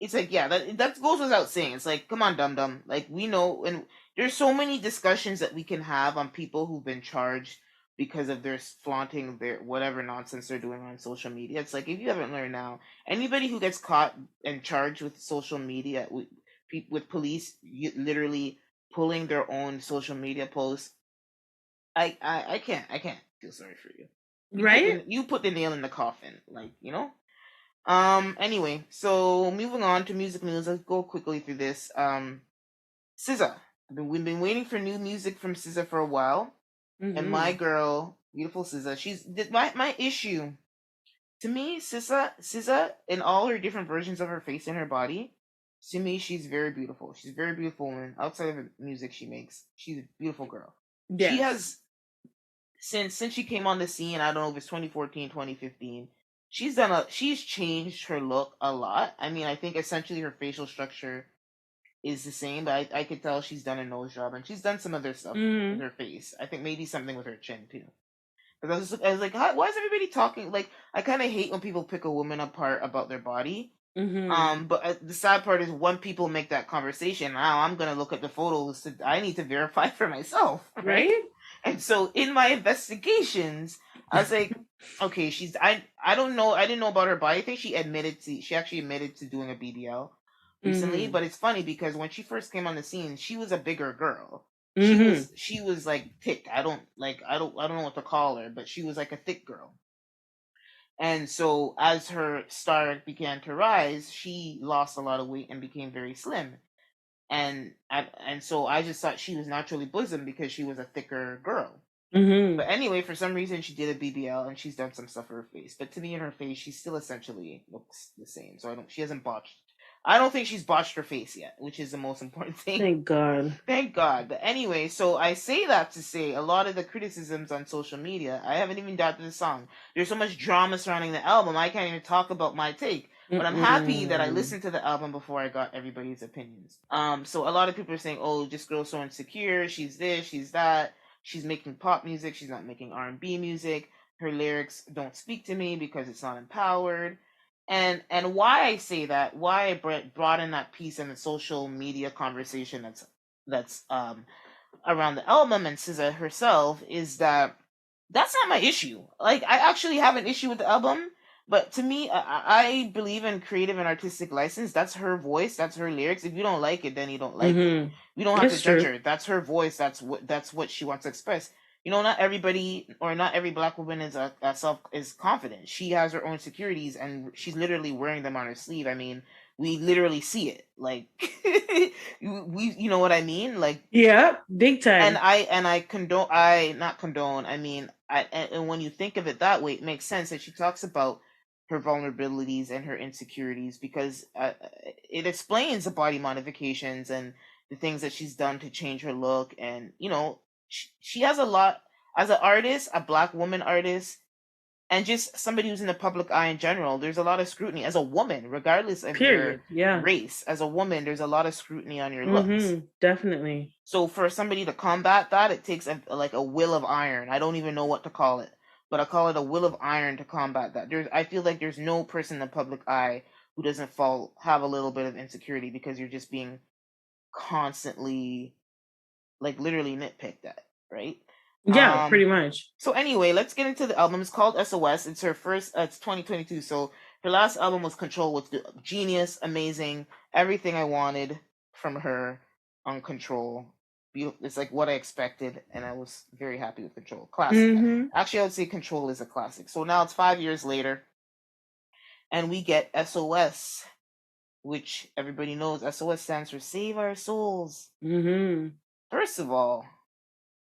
it's like yeah, that goes without saying. It's like, come on, dum dum. Like we know, and there's so many discussions that we can have on people who've been charged because of their flaunting their whatever nonsense they're doing on social media. It's like if you haven't learned now, anybody who gets caught and charged with social media with police literally pulling their own social media posts, I can't feel sorry for you. Right? You put the nail in the coffin, like you know. Anyway, so moving on to music news. Let's go quickly through this. SZA. We've been waiting for new music from SZA for a while, and my Mm-hmm. girl, beautiful SZA. My issue. To me, SZA, in all her different versions of her face and her body, to me, she's very beautiful. She's a very beautiful woman. Outside of the music she makes, she's a beautiful girl. She Yes. has since she came on the scene, I don't know if it's 2014, 2015. She's changed her look a lot. I mean, I think essentially her facial structure is the same, but I could tell she's done a nose job and she's done some other stuff with Mm-hmm. her face. I think maybe something with her chin too. Because I was like, why is everybody talking? Like, I kind of hate when people pick a woman apart about their body. Mm-hmm. But the sad part is when people make that conversation, now I'm gonna look at the photos. I need to verify for myself, right? Right? And so in my investigations, I was like, okay, I don't know, I didn't know about her body. I think she actually admitted to doing a BBL recently. Mm-hmm. But it's funny because when she first came on the scene, she was a bigger girl. Mm-hmm. She was like thick. I don't know what to call her, but she was like a thick girl. And so as her star began to rise, she lost a lot of weight and became very slim. And so I just thought she was naturally bosom because she was a thicker girl. Mm-hmm. But anyway, for some reason she did a BBL and she's done some stuff for her face. But to me, in her face, she still essentially looks the same. So she hasn't botched. I don't think she's botched her face yet, which is the most important thing. Thank God. Thank God. But anyway, so I say that to say a lot of the criticisms on social media, I haven't even got to the song. There's so much drama surrounding the album, I can't even talk about my take. But I'm happy that I Mm-mm. listened to the album before I got everybody's opinions. So a lot of people are saying, "Oh, this girl's so insecure. She's this, she's that. She's making pop music. She's not making R&B music. Her lyrics don't speak to me because it's not empowered." And why I say that, why I brought in that piece in the social media conversation that's around the album and SZA herself is that that's not my issue. Like I actually have an issue with the album, but to me, I believe in creative and artistic license. That's her voice. That's her lyrics. If you don't like it, then you don't like it. Mm-hmm. We don't have to That's judge true. her. That's her voice. That's what she wants to express. Not everybody or not every black woman is confident. She has her own insecurities, and she's literally wearing them on her sleeve. I mean, we literally see it. Like you know what I mean? Like Yeah, big and time. I condone I not condone I mean and when you think of it that way, it makes sense that she talks about her vulnerabilities and her insecurities because it explains the body modifications and the things that she's done to change her look. And she has a lot as an artist, a black woman artist, and just somebody who's in the public eye in general. There's a lot of scrutiny as a woman, regardless of your Period. Yeah. race. As a woman, there's a lot of scrutiny on your looks. Mm-hmm. Definitely. So for somebody to combat that, it takes like a will of iron. I don't even know what to call it, but I call it a will of iron to combat that. I feel like there's no person in the public eye who doesn't have a little bit of insecurity because you're just being constantly, like, literally nitpicked at, right? Yeah, pretty much. So anyway, let's get into the album. It's called SOS. It's her first. It's 2022. So her last album was Control, was genius, amazing, everything I wanted from her on Control. It's like what I expected, and I was very happy with Control. Classic. Mm-hmm. Actually, I would say Control is a classic. So now it's 5 years later, and we get SOS, which everybody knows. SOS stands for Save Our Souls. Mm-hmm. First of all,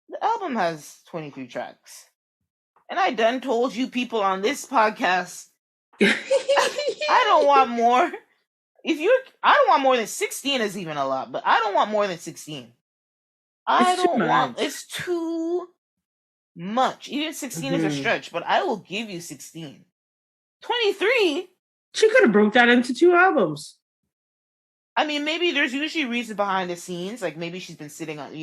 the album has 23 tracks. And I done told you people on this podcast, I don't want more. I don't want more than 16 is even a lot, but I don't want more than 16. I It's too don't want, much. it's too much. Even 16 is a stretch, but I will give you 16. 23? She could have broke that into 2 albums. I mean, maybe there's usually reasons behind the scenes. Like maybe she's been sitting on,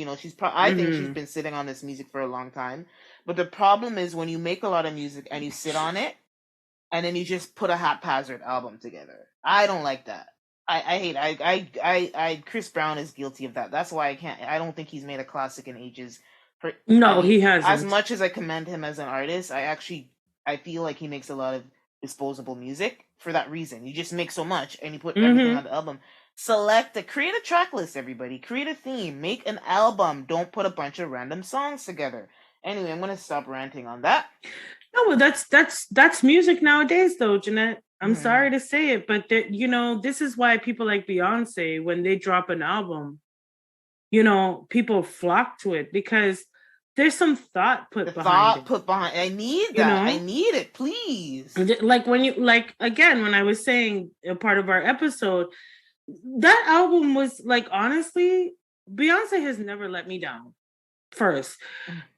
I think she's been sitting on this music for a long time. But the problem is when you make a lot of music and you sit on it, and then you just put a haphazard album together. I don't like that. I hate. Chris Brown is guilty of that. That's why I can't. I don't think he's made a classic in ages. No, he hasn't. As much as I commend him as an artist, I feel like he makes a lot of disposable music for that reason. You just make so much and you put everything on the album. Create a track list, everybody. Create a theme. Make an album. Don't put a bunch of random songs together. Anyway, I'm gonna stop ranting on that. No, that's music nowadays, though, Jeanette. I'm sorry to say it, but this is why people like Beyonce, when they drop an album, people flock to it because there's some thought put behind it. I need that. I need it, please. Like when I was saying a part of our episode, that album was like, honestly, Beyonce has never let me down. First,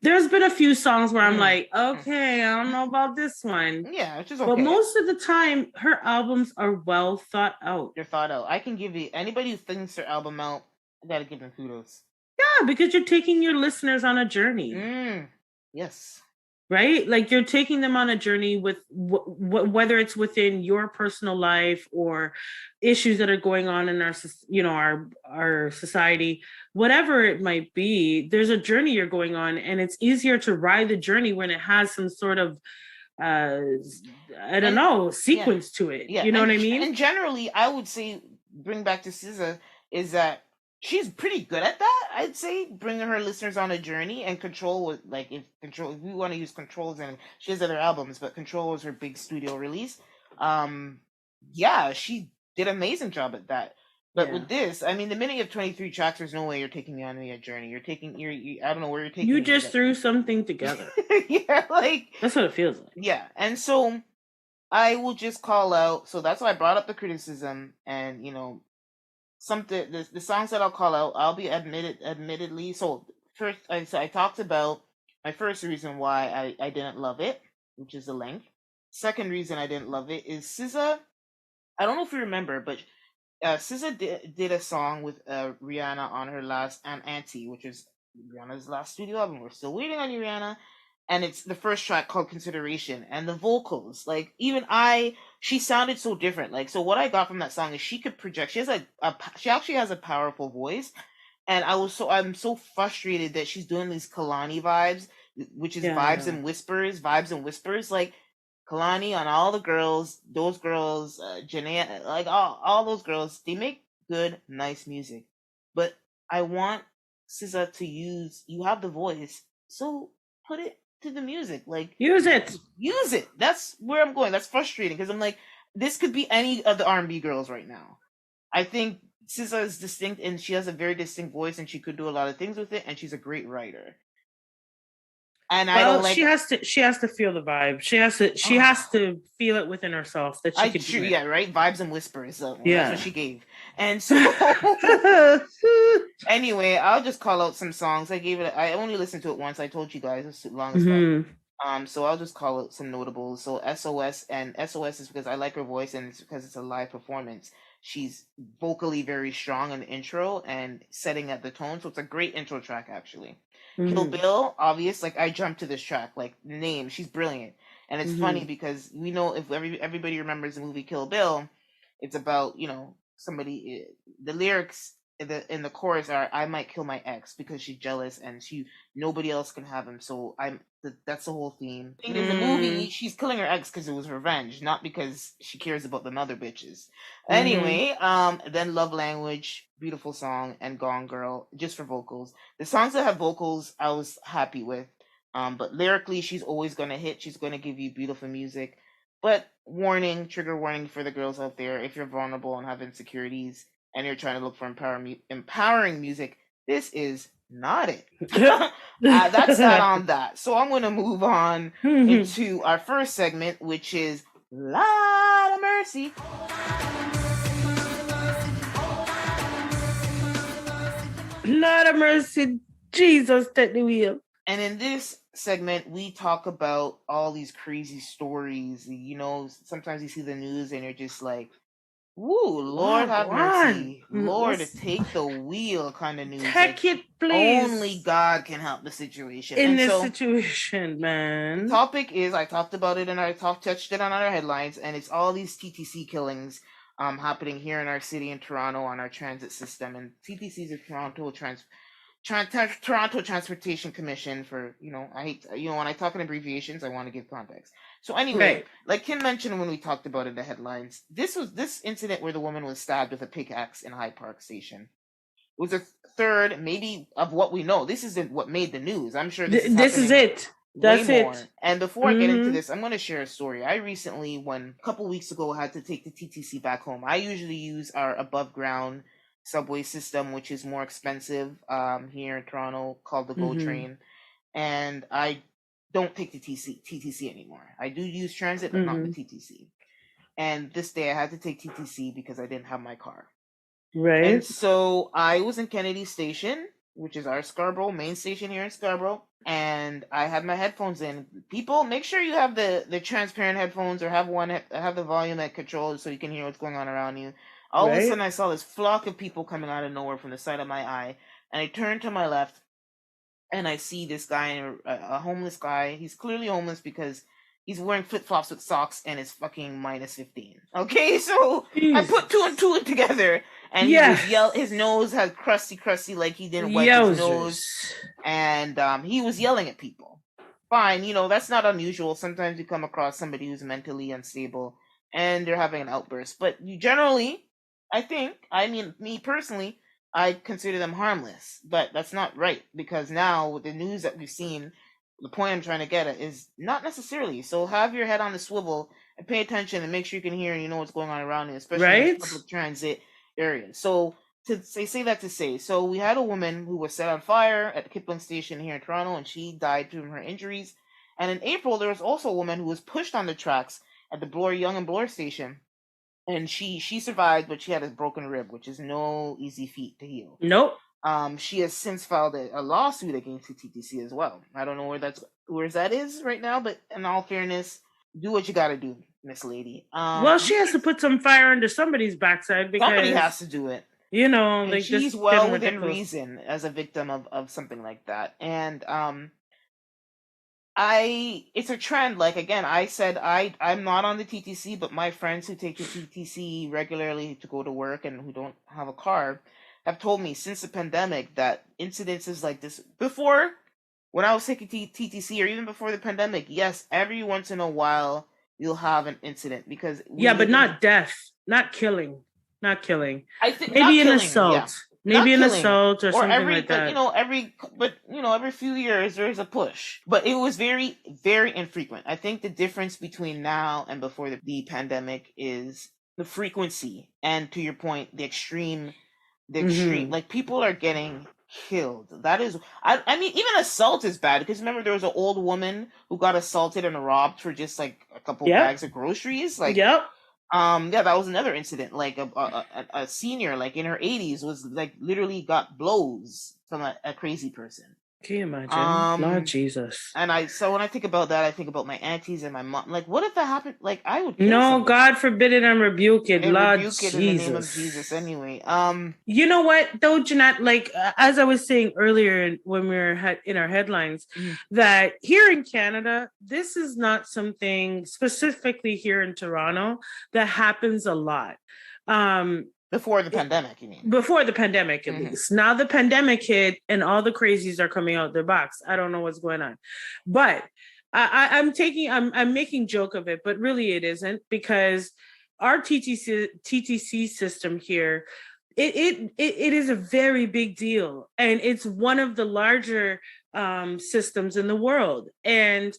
there's been a few songs where I'm like, okay, I don't know about this one. Yeah, which is okay. But most of the time, her albums are well thought out. They're thought out. I can give you anybody who thinks their album out, I gotta give them kudos. Yeah, because you're taking your listeners on a journey. Yes. Right? Like you're taking them on a journey with whether it's within your personal life or issues that are going on in our society, whatever it might be, there's a journey you're going on, and it's easier to ride the journey when it has some sort of sequence to it. Yeah. You know what I mean? And generally, I would say, bring back to SZA, is that she's pretty good at that. I'd say bringing her listeners on a journey, and Control was like, if we want to use Controls, and she has other albums, but Control was her big studio release. Yeah, she did an amazing job at that. But with this, I mean, the minute you have 23 tracks, there's no way you're taking me on a journey. I don't know where you're taking me. You just threw something together. Yeah, like that's what it feels like. Yeah, and so I will just call out. So that's why I brought up the criticism, and the songs that I'll call out, I'll be admittedly. So first, I talked about my first reason why I didn't love it, which is the length. Second reason I didn't love it is SZA. I don't know if you remember, but SZA did a song with Rihanna on her last Auntie, which is Rihanna's last studio album. We're still waiting on you, Rihanna. And it's the first track called Consideration. And the vocals, like, she sounded so different. Like, so what I got from that song is she could project. She actually has a powerful voice. And I'm so frustrated that she's doing these Kalani vibes, which is vibes and whispers. Like, Kalani on all the girls, those girls, Janae, like all those girls, they make good, nice music. But I want SZA to you have the voice, so put it to the music. Like, use it. That's where I'm going. That's frustrating because I'm like, this could be any of the R&B girls right now. I think SZA is distinct, and she has a very distinct voice, and she could do a lot of things with it, and she's a great writer. And she has to feel the vibe. She has to feel it within herself that she could do it. Yeah, right. Vibes and whispers. That's what she gave. And so anyway, I'll just call out some songs. I only listened to it once. I told you guys it's long stuff. So I'll just call out some notables. So SOS is because I like her voice, and it's because it's a live performance. She's vocally very strong in the intro and setting at the tone. So it's a great intro track, actually. Kill Bill, obvious. Like, I jumped to this track. Like, the name, she's brilliant. And it's funny because we know, if everybody remembers the movie Kill Bill, it's about, somebody, the lyrics in the chorus are, I might kill my ex because she's jealous and nobody else can have him. So that's the whole theme. In the movie, she's killing her ex because it was revenge, not because she cares about them other bitches. Anyway, then Love Language, beautiful song, and Gone Girl, just for vocals. The songs that have vocals, I was happy with. But lyrically, she's always going to hit. She's going to give you beautiful music. But trigger warning for the girls out there, if you're vulnerable and have insecurities and you're trying to look for empowering music, this is not it. That's that on that. So I'm going to move on into our first segment, which is Lot of Mercy. Lord of mercy, Jesus, take the wheel. And in this segment, we talk about all these crazy stories. Sometimes you see the news and you're just like, woo, Lord Oh, have go on. mercy. Lord, take the wheel kind of news. Take like, it, please. Only God can help the situation. In and this so, situation, man. The topic is, I talked about it and I touched it on our headlines, and it's all these TTC killings happening here in our city in Toronto on our transit system. And TTC is a Toronto Transportation Commission for, I hate, when I talk in abbreviations, I want to give context. So anyway, like Kim mentioned when we talked about it in the headlines, this incident where the woman was stabbed with a pickaxe in Hyde Park Station was a third, maybe, of what we know. This isn't what made the news. I'm sure this is it. That's way more. it. And before I get into this, I'm going to share a story. I recently, a couple weeks ago, had to take the TTC back home. I usually use our above ground subway system, which is more expensive here in Toronto, called the GO Train. And I don't take the TTC anymore. I do use transit, but not the TTC. And this day I had to take TTC because I didn't have my car. Right. And so I was in Kennedy Station, which is our Scarborough main station here in Scarborough, and I had my headphones in. People, make sure you have the transparent headphones, or have the volume at control so you can hear what's going on around you. All of a sudden, I saw this flock of people coming out of nowhere from the side of my eye, and I turned to my left, and I see this guy, a homeless guy. He's clearly homeless because he's wearing flip-flops with socks and it's fucking -15. Okay, so I put two and two together, and he was his nose had crusty, like he didn't wipe his nose, and he was yelling at people. Fine, that's not unusual. Sometimes you come across somebody who's mentally unstable and they're having an outburst, but generally, me personally, I consider them harmless. But that's not right, because now with the news that we've seen, the point I'm trying to get at is not necessarily. So have your head on the swivel and pay attention and make sure you can hear and you know what's going on around you, especially in public transit areas. So so we had a woman who was set on fire at the Kipling Station here in Toronto, and she died from her injuries. And in April, there was also a woman who was pushed on the tracks at the Yonge and Bloor Station, and she survived, but she had a broken rib, which is no easy feat to heal. Nope. She has since filed a lawsuit against the TTC as well. I don't know where that is right now, but in all fairness, do what you got to do, Miss Lady. Well, she has to put some fire under somebody's backside, because somebody has to do it. Like, she's well within reason as a victim of something like that. And it's a trend. Like, again, I said I'm not on the TTC, but my friends who take the TTC regularly to go to work and who don't have a car have told me since the pandemic that incidences like this before, when I was taking TTC, or even before the pandemic, yes, every once in a while you'll have an incident, because but not death, not killing. I think maybe an assault. Maybe an assault or something like that. Every few years there is a push, but it was very, very infrequent. I think the difference between now and before the pandemic is the frequency, and to your point, the extreme. Like, people are getting killed. That is, I mean, even assault is bad, because remember there was an old woman who got assaulted and robbed for just like a couple bags of groceries. Like, that was another incident. Like a senior, like in her 80s, was like literally got blows from a crazy person. Can you imagine? Lord Jesus. And when I think about that, I think about my aunties and my mom. Like, what if that happened? Like, I would. No, God forbid it and rebuke it. Lord rebuke Jesus. it in the name of Jesus. Anyway, you know what though, Jeanette? Like, as I was saying earlier when we were in our headlines, that here in Canada, this is not something specifically here in Toronto that happens a lot. Before the pandemic, you mean? Before the pandemic, at least. Now the pandemic hit and all the crazies are coming out their box. I don't know what's going on. But I'm making joke of it, but really it isn't, because our TTC system here, it is a very big deal. And it's one of the larger systems in the world. And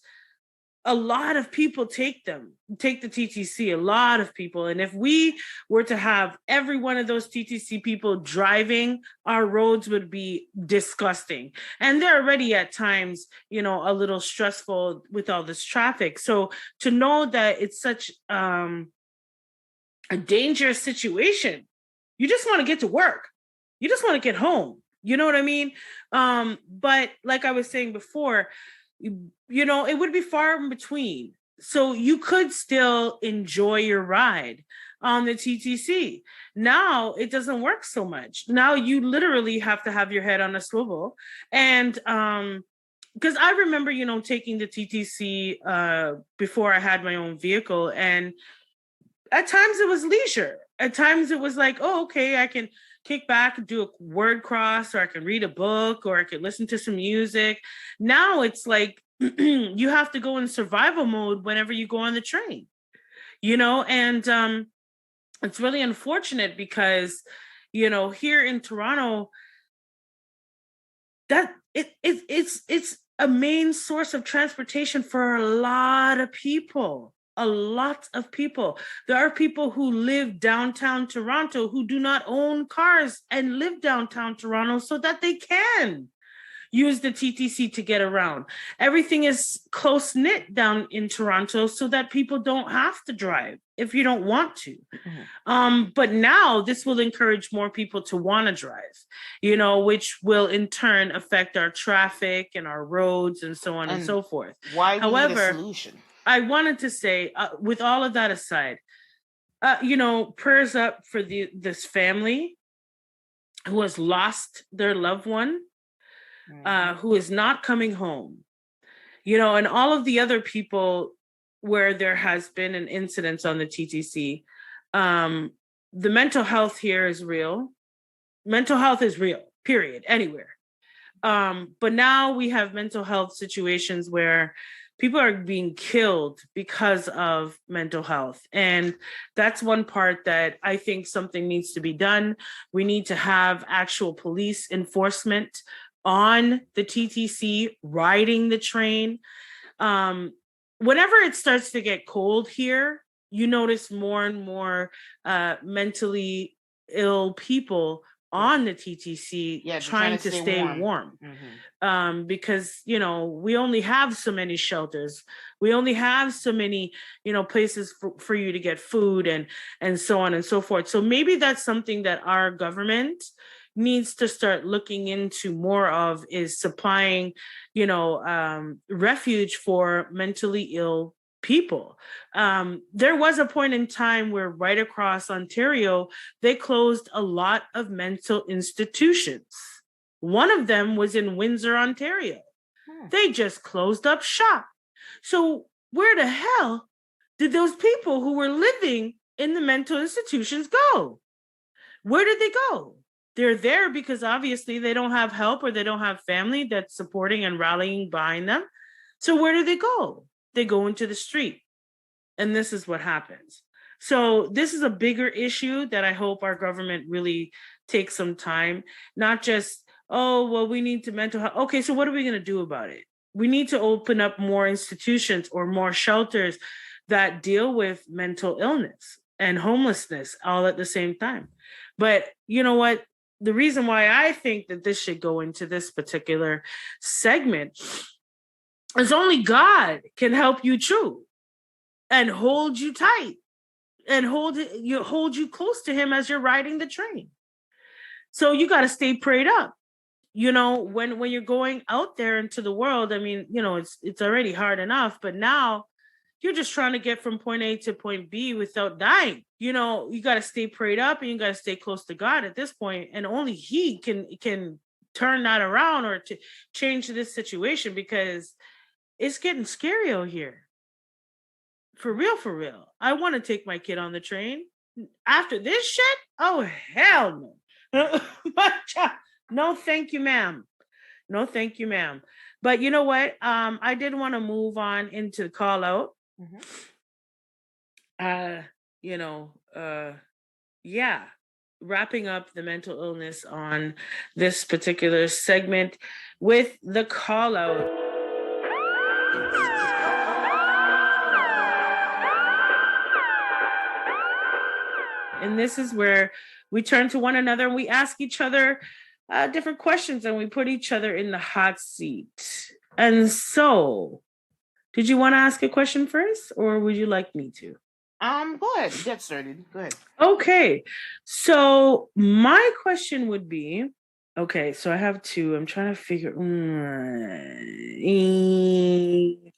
a lot of people take them. take the TTC, a lot of people. And if we were to have every one of those TTC people driving, our roads would be disgusting. And they're already at times, a little stressful with all this traffic. So to know that it's such a dangerous situation, you just want to get to work. You just want to get home. You know what I mean? But like I was saying before, it would be far in between. So you could still enjoy your ride on the TTC. Now it doesn't work so much. Now you literally have to have your head on a swivel. And because I remember, taking the TTC before I had my own vehicle. And at times it was leisure. At times it was like, oh, okay, I can kick back and do a word cross, or I can read a book, or I can listen to some music. Now it's like you have to go in survival mode whenever you go on the train, and it's really unfortunate because, here in Toronto, that it's a main source of transportation for a lot of people. A lot of people. There are people who live downtown Toronto who do not own cars and live downtown Toronto so that they can use the TTC to get around. Everything is close knit down in Toronto so that people don't have to drive if you don't want to. Mm-hmm. But now this will encourage more people to want to drive, which will in turn affect our traffic and our roads and so on and so forth. Why we need a solution? I wanted to say, with all of that aside, prayers up for this family who has lost their loved one, who is not coming home, and all of the other people where there has been an incident on the TTC. The mental health here is real. Mental health is real, period, anywhere. But now we have mental health situations where people are being killed because of mental health. And that's one part that I think something needs to be done. We need to have actual police enforcement on the TTC, riding the train. Whenever it starts to get cold here, you notice more and more mentally ill people on the TTC trying to stay warm. Mm-hmm. Because, we only have so many shelters. We only have so many, places for you to get food and so on and so forth. So maybe that's something that our government needs to start looking into more of, is supplying, refuge for mentally ill people. There was a point in time where right across Ontario, they closed a lot of mental institutions. One of them was in Windsor, Ontario. They just closed up shop. So where the hell did those people who were living in the mental institutions go? Where did they go? They're there because obviously they don't have help, or they don't have family that's supporting and rallying behind them. So where do they go? They go into the street. And this is what happens. So this is a bigger issue that I hope our government really takes some time, not just, oh, well, we need to mental health. Okay, so what are we going to do about it? We need to open up more institutions or more shelters that deal with mental illness and homelessness all at the same time. But you know what? The reason why I think that this should go into this particular segment is only God can help you through and hold you tight and hold you close to him as you're riding the train. So you got to stay prayed up. When you're going out there into the world, I mean, it's already hard enough, but now you're just trying to get from point A to point B without dying. You got to stay prayed up, and you got to stay close to God at this point, and only he can turn that around or to change this situation, because it's getting scary out here. For real. I want to take my kid on the train. After this shit? Oh, hell no. No, thank you, ma'am. No, thank you, ma'am. But you know what? I did want to move on into the call out. Mm-hmm. Wrapping up the mental illness on this particular segment with the call out. And this is where we turn to one another and we ask each other different questions and we put each other in the hot seat. And so, did you want to ask a question first or would you like me to? Go ahead. Get started. Go ahead. Okay. So, my question would be, okay, so I have two. I'm trying to figure.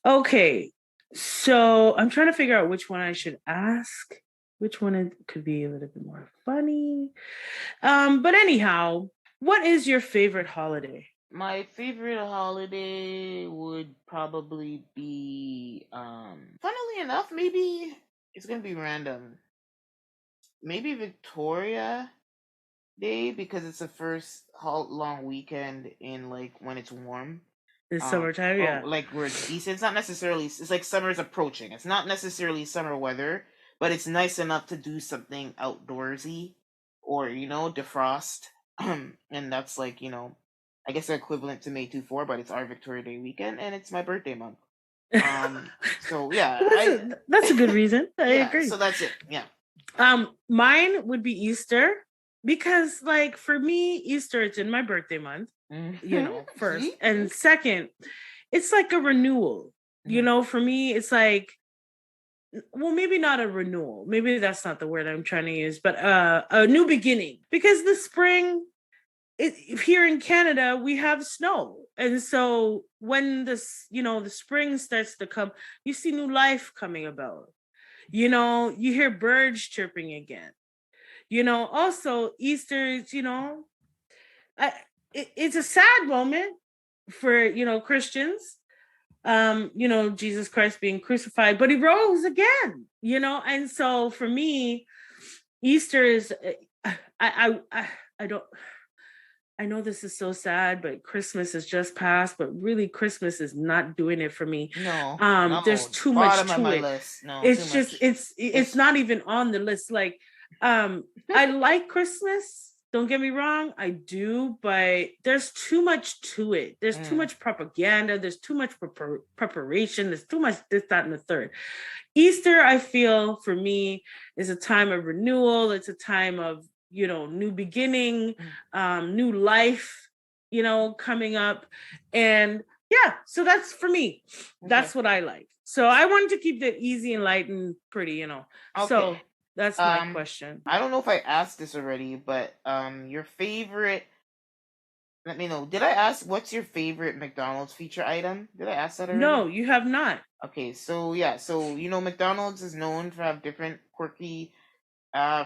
Okay. So I'm trying to figure out which one I should ask. Which one could be a little bit more funny. But anyhow, what is your favorite holiday? My favorite holiday would probably be, funnily enough, maybe it's gonna be random. Maybe Victoria Day because it's the first long weekend in like when it's warm. It's summertime, Or yeah. like where it's decent. It's not necessarily. It's like summer's approaching. It's not necessarily summer weather, but it's nice enough to do something outdoorsy, or defrost. And that's like I guess the equivalent to May 24, but it's our Victoria Day weekend, and it's my birthday month. So yeah, that's a good reason. I yeah. agree. So that's it. Yeah. Mine would be Easter because, like, for me, Easter it's in my birthday month. First and second, it's like a renewal. For me, it's like, well, maybe not a renewal. Maybe that's not the word I'm trying to use, but a new beginning. Because the spring, here in Canada, we have snow, and so when the spring starts to come, you see new life coming about. You hear birds chirping again. Also Easter is, it's a sad moment for, Christians. Jesus Christ being crucified, but he rose again, and so for me, Easter is, I don't, I know this is so sad, but Christmas has just passed, but really Christmas is not doing it for me. No, there's too much to my it. list. No, it's just it's not even on the list. Like, I like Christmas. Don't get me wrong, I do, but there's too much to it. There's too much propaganda. There's too much preparation. There's too much this, that, and the third. Easter, I feel, for me, is a time of renewal. It's a time of, new beginning, new life, coming up. And yeah, so that's for me. Okay. That's what I like. So I wanted to keep it easy and light and pretty, Okay. So that's my question. I don't know if I asked this already, but your favorite. Let me know. Did I ask what's your favorite McDonald's feature item? Did I ask that already? No, you have not. Okay, so yeah, so McDonald's is known for have different quirky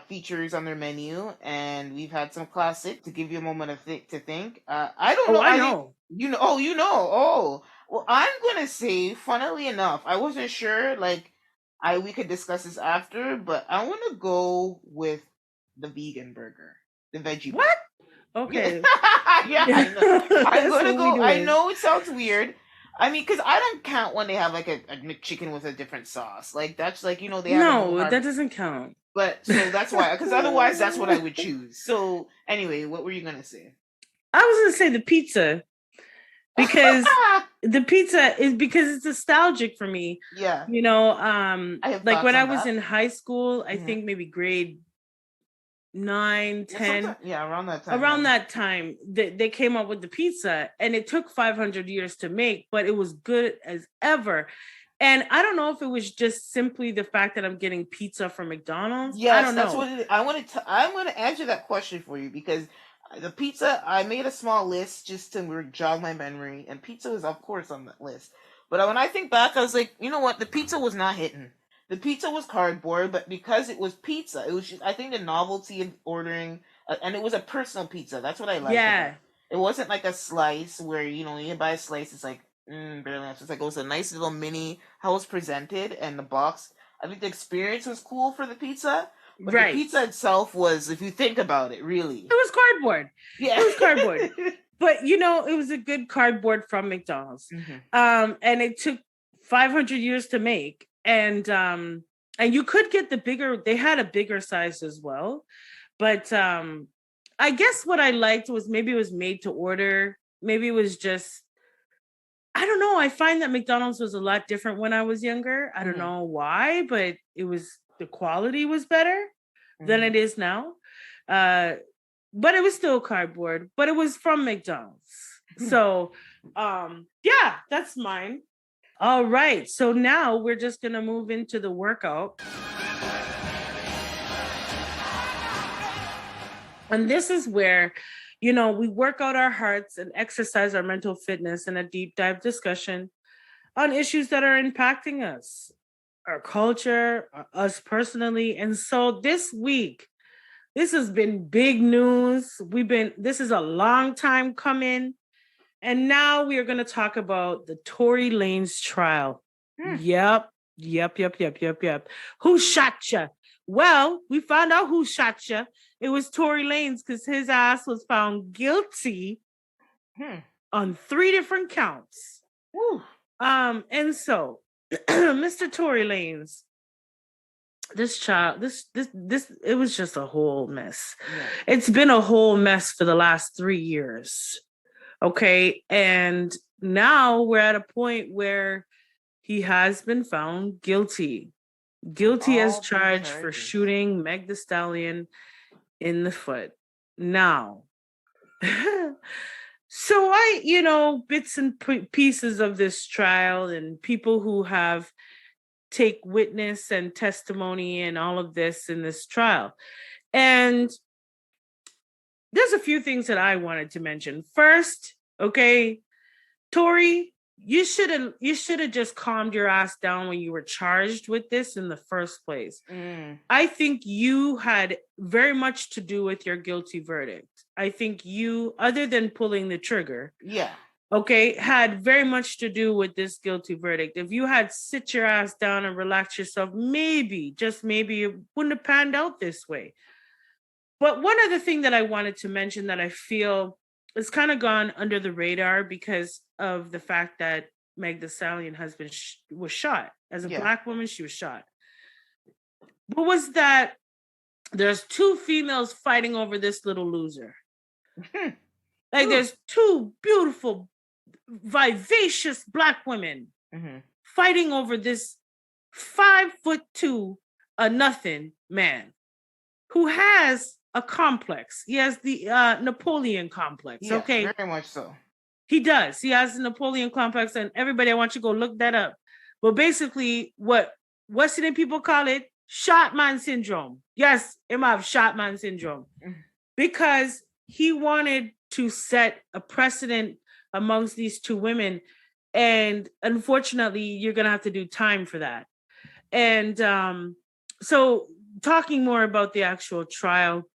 features on their menu, and we've had some classic. To give you a moment to think, I don't know. I know. Oh, you know. Oh, well, I'm gonna say, funnily enough, I wasn't sure. Like, we could discuss this after, but I want to go with the vegan burger, the veggie. What? Okay. Yeah, I know. I'm gonna go. I know it sounds weird. I mean, because I don't count when they have like a McChicken with a different sauce. Like, that's like, they have no, that doesn't count. But so that's why, because otherwise that's what I would choose. So anyway, what were you gonna say? I was gonna say the pizza, because the pizza is, because it's nostalgic for me. Yeah. Like when I was in high school, I think maybe grade 9, 10. Yeah, around that time. Around that time, they came up with the pizza, and it took 500 years to make, but it was good as ever. And I don't know if it was just simply the fact that I'm getting pizza from McDonald's. Yes, I don't know. That's what it is. I'm going to answer that question for you, because the pizza, I made a small list just to jog my memory, and pizza was, of course, on that list. But when I think back, I was like, you know what? The pizza was not hitting. The pizza was cardboard, but because it was pizza, it was just, I think, the novelty of ordering, and it was a personal pizza. That's what I liked. Yeah. It wasn't like a slice where, you buy a slice, it's like, barely. It's like, it was a nice little mini, how it was presented, and the box. I think the experience was cool for the pizza. But the pizza itself was, if you think about it, really, it was cardboard. Yeah, it was cardboard. But it was a good cardboard from McDonald's. Mm-hmm. And it took 500 years to make, and you could get the bigger. They had a bigger size as well, but I guess what I liked was maybe it was made to order. Maybe it was just, I don't know. I find that McDonald's was a lot different when I was younger. I don't know why, but the quality was better. than it is now. But it was still cardboard, but it was from McDonald's. So, yeah, that's mine. All right. So now we're just going to move into the workout. And this is where, we work out our hearts and exercise our mental fitness in a deep dive discussion on issues that are impacting us, our culture, us personally. And so this week, this has been big news. This is a long time coming. And now we are going to talk about the Tory Lanez trial. Yep. Who shot you? Well, we found out who shot you. It was Tory Lanez because his ass was found guilty on 3 different counts. And so, Mr. Tory Lanez, this child, it was just a whole mess. Yeah. It's been a whole mess for the last 3 years. Okay. And now we're at a point where he has been found guilty as charged for shooting Meg Thee Stallion in the foot. Now, so bits and pieces of this trial and people who have take witness and testimony and all of this in this trial. And there's a few things that I wanted to mention. First, okay, Tory, you should have just calmed your ass down when you were charged with this in the first place. I think you had very much to do with your guilty verdict. I think you, other than pulling the trigger, okay, had very much to do with this guilty verdict. If you had sit your ass down and relax yourself, maybe, just maybe, it wouldn't have panned out this way. But one other thing that I wanted to mention that I feel has kind of gone under the radar because of the fact that Meg Thee Stallion was shot. As a Black woman, she was shot. But was that there's 2 females fighting over this little loser. Like there's 2 beautiful, vivacious Black women fighting over this 5'2" nothing man who has a complex. He has the Napoleon complex. Yes, okay, very much so. He does. He has the Napoleon complex, and everybody, I want you to go look that up. But basically, what's the name people call it? Shot man syndrome. Yes, him have shot man syndrome because he wanted to set a precedent amongst these 2 women, and unfortunately, you're gonna have to do time for that. And so, talking more about the actual trial.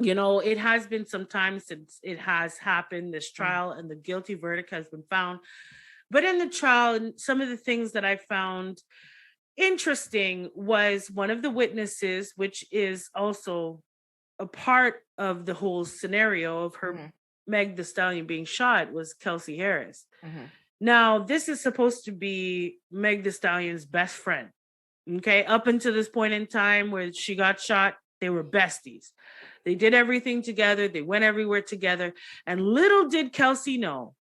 It has been some time since it has happened, this trial, and the guilty verdict has been found. But in the trial, some of the things that I found interesting was one of the witnesses, which is also a part of the whole scenario of her Meg Thee Stallion being shot, was Kelsey Harris. Now, this is supposed to be Meg Thee Stallion's best friend. Okay, up until this point in time where she got shot, they were besties. They did everything together. They went everywhere together. And little did Kelsey know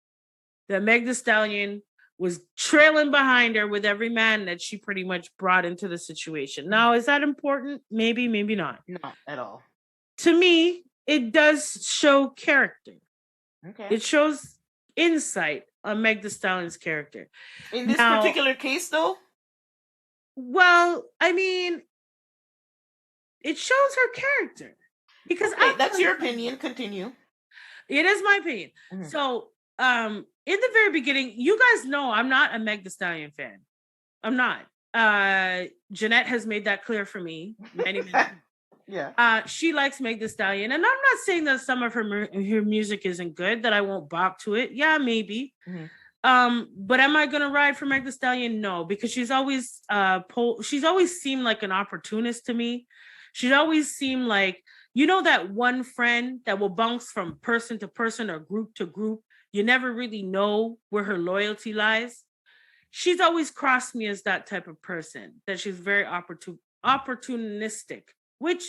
that Meg Thee Stallion was trailing behind her with every man that she pretty much brought into the situation. Now, is that important? Maybe, maybe not. Not at all. To me, it does show character. Okay. It shows insight on Meg Thee Stallion's character. In this particular case, though? Well, I mean, it shows her character. Because that's your opinion. Continue. It is my opinion. So, in the very beginning, you guys know I'm not a Meg Thee Stallion fan. I'm not. Jeanette has made that clear for me many times. Yeah. She likes Meg Thee Stallion, and I'm not saying that some of her music isn't good, that I won't bop to it. Yeah, maybe. But am I gonna ride for Meg Thee Stallion? No, because she's always seemed like an opportunist to me. She's always seemed like, that one friend that will bounce from person to person or group to group. You never really know where her loyalty lies. She's always crossed me as that type of person, that she's very opportunistic, which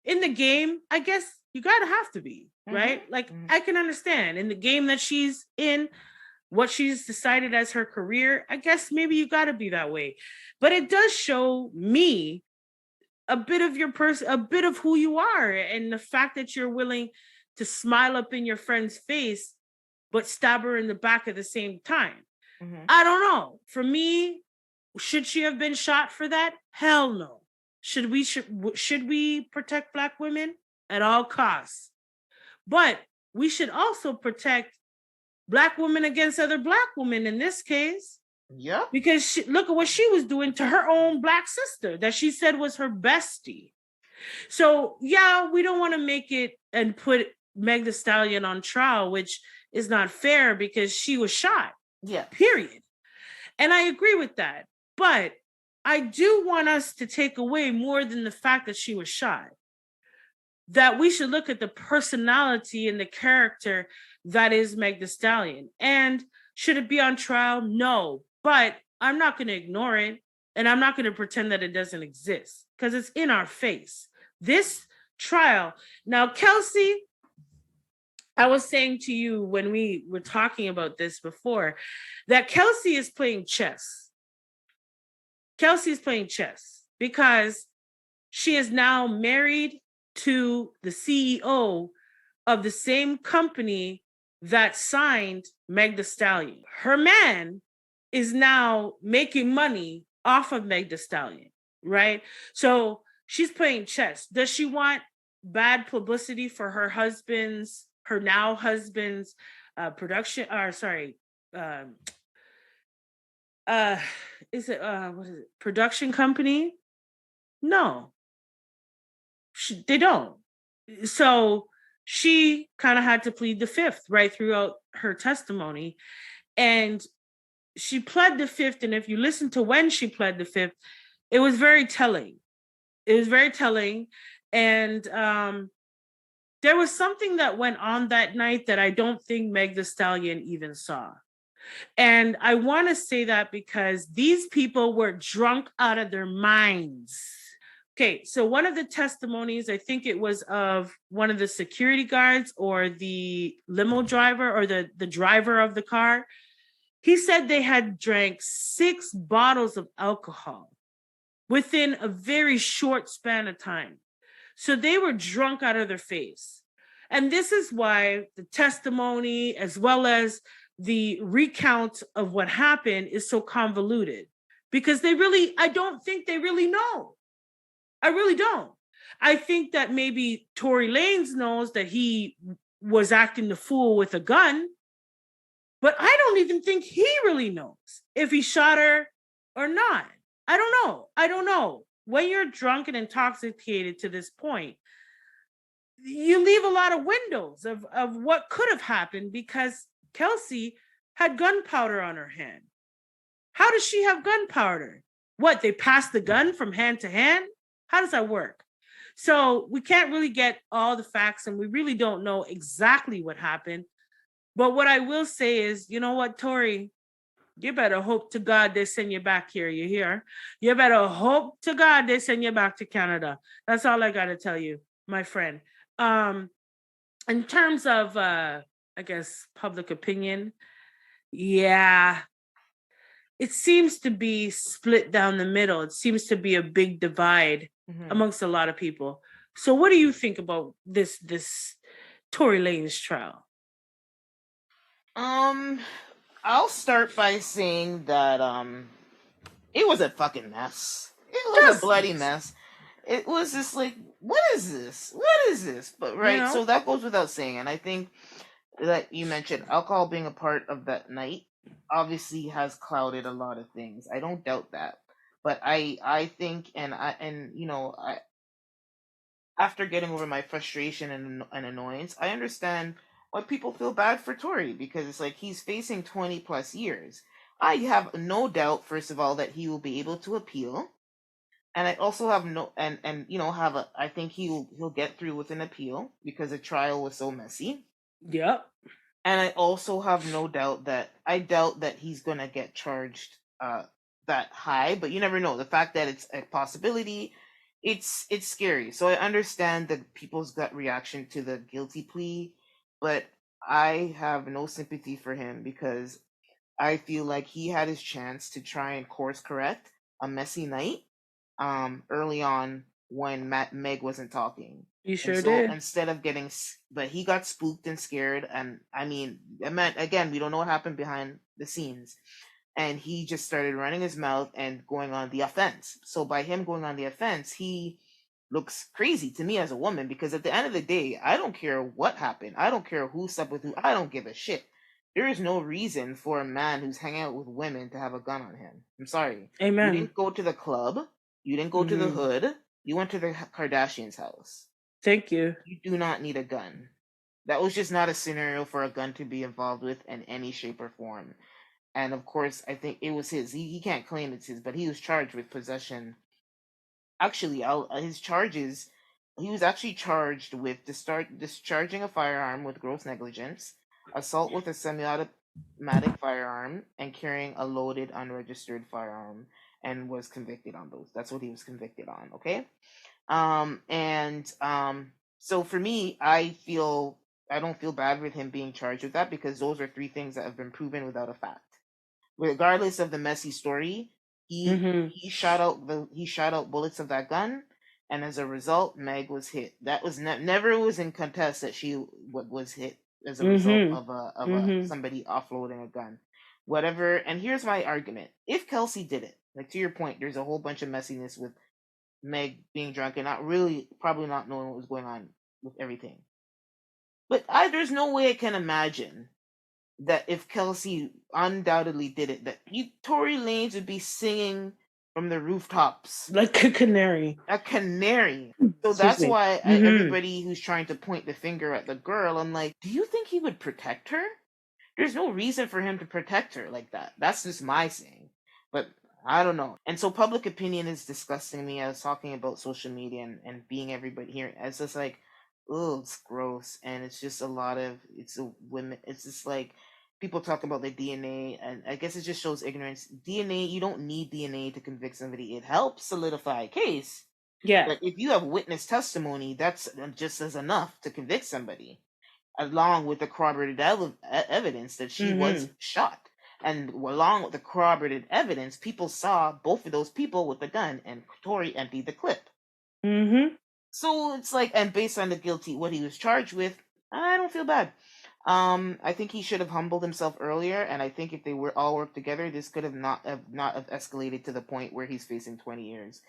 in the game, I guess you gotta have to be, right? Like, I can understand in the game that she's in, what she's decided as her career, I guess maybe you gotta be that way. But it does show me a bit of your person, a bit of who you are, and the fact that you're willing to smile up in your friend's face but stab her in the back at the same time. Mm-hmm. I don't know. For me, should she have been shot for that? Hell no. Should we protect Black women at all costs? But we should also protect Black women against other Black women in this case. Yep. Because look at what she was doing to her own Black sister that she said was her bestie. So, yeah, we don't want to make it and put Meg Thee Stallion on trial, which is not fair because she was shot. Yeah. Period. And I agree with that. But I do want us to take away more than the fact that she was shot. That we should look at the personality and the character that is Meg Thee Stallion. And should it be on trial? No. But I'm not going to ignore it. And I'm not going to pretend that it doesn't exist because it's in our face. This trial. Now, Kelsey, I was saying to you when we were talking about this before that Kelsey is playing chess. Kelsey is playing chess because she is now married to the CEO of the same company that signed Meg Thee Stallion. Her man is now making money off of Meg Thee Stallion, right? So she's playing chess. Does she want bad publicity for her now husband's production? Or sorry, is it what is it? Production company? No, they don't. So she kind of had to plead the fifth right throughout her testimony, and she pled the fifth. And if you listen to when she pled the fifth, it was very telling. It was very telling, and there was something that went on that night that I don't think Meg Thee Stallion even saw. And I want to say that because these people were drunk out of their minds. Okay, so one of the testimonies, I think it was of one of the security guards or the limo driver or the driver of the car. He said they had drank 6 bottles of alcohol within a very short span of time. So they were drunk out of their face. And this is why the testimony, as well as the recount of what happened, is so convoluted. Because I don't think they really know. I really don't. I think that maybe Tory Lanez knows that he was acting the fool with a gun, but I don't even think he really knows if he shot her or not. I don't know. When you're drunk and intoxicated to this point, you leave a lot of windows of what could have happened because Kelsey had gunpowder on her hand. How does she have gunpowder? What, they pass the gun from hand to hand? How does that work? So we can't really get all the facts and we really don't know exactly what happened. But what I will say is, you know what, Tory, you better hope to God they send you back here. You hear? You better hope to God they send you back to Canada. That's all I got to tell you, my friend. In terms of, I guess, public opinion, yeah, it seems to be split down the middle. It seems to be a big divide amongst a lot of people. So what do you think about this Tory Lanez trial? I'll start by saying that it was a fucking mess. It was a bloody mess. It was just like, what is this? What is this? But right, you know? So that goes without saying. And I think that you mentioned alcohol being a part of that night obviously has clouded a lot of things. I don't doubt that. But I think and you know, after getting over my frustration and annoyance, I understand why people feel bad for Tory because it's like he's facing 20 plus years. I have no doubt, first of all, that he will be able to appeal. And I also have I think he'll get through with an appeal because the trial was so messy. Yep. And I also have no doubt that I doubt that he's gonna get charged that high, but you never know. The fact that it's a possibility, it's scary. So I understand the people's gut reaction to the guilty plea, but I have no sympathy for him because I feel like he had his chance to try and course correct a messy night early on when Meg wasn't talking. You And sure so did. instead of but he got spooked and scared. And I mean, again, we don't know what happened behind the scenes. And he just started running his mouth and going on the offense. So by him going on the offense, he looks crazy to me as a woman, because at the end of the day, I don't care what happened. I don't care who slept with who. I don't give a shit. There is no reason for a man who's hanging out with women to have a gun on him. I'm sorry. You Amen. didn't go to the club. You didn't go to the Hmm. hood. You went to the Kardashians' house. Thank you. You do not need a gun. That was just not a scenario for a gun to be involved with in any shape or form. And of course, I think it was his. He can't claim it's his, but he was charged with possession. Actually, his charges, he was actually charged with discharging a firearm with gross negligence, assault with a semi-automatic firearm, and carrying a loaded unregistered firearm, and was convicted on those. That's what he was convicted on. Okay. And so for me, I don't feel bad with him being charged with that, because those are three things that have been proven without a fact. Regardless of the messy story, Hmm. he shot out bullets of that gun, and as a result, Meg was hit. That was never was in contest that she was hit as a result Hmm. of a Hmm. somebody offloading a gun. Whatever. And here's my argument: if Kelsey did it, like to your point, there's a whole bunch of messiness with Meg being drunk and not really, probably not knowing what was going on with everything. But there's no way I can imagine that if Kelsey undoubtedly did it, that Tory Lanez would be singing from the rooftops, Like a canary. a canary. So Excuse that's me. why Hmm. everybody who's trying to point the finger at the girl, I'm like, do you think he would protect her? There's no reason for him to protect her like that. That's just my saying. But I don't know. And so public opinion is disgusting me. I was talking about social media and being everybody here. It's just like, oh, it's gross. And it's just a lot of, it's a women. It's just like, people talk about the DNA, and I guess it just shows ignorance. DNA, you don't need DNA to convict somebody. It helps solidify a case. Yeah. But if you have witness testimony, that's just as enough to convict somebody, along with the corroborated evidence that she was Hmm. shot. And along with the corroborated evidence, people saw both of those people with the gun, and Tory emptied the clip. Hmm. So it's like, and based on the guilty, what he was charged with, I don't feel bad. I think he should have humbled himself earlier, and I think if they were all worked together, this could have not have escalated to the point where he's facing 20 years.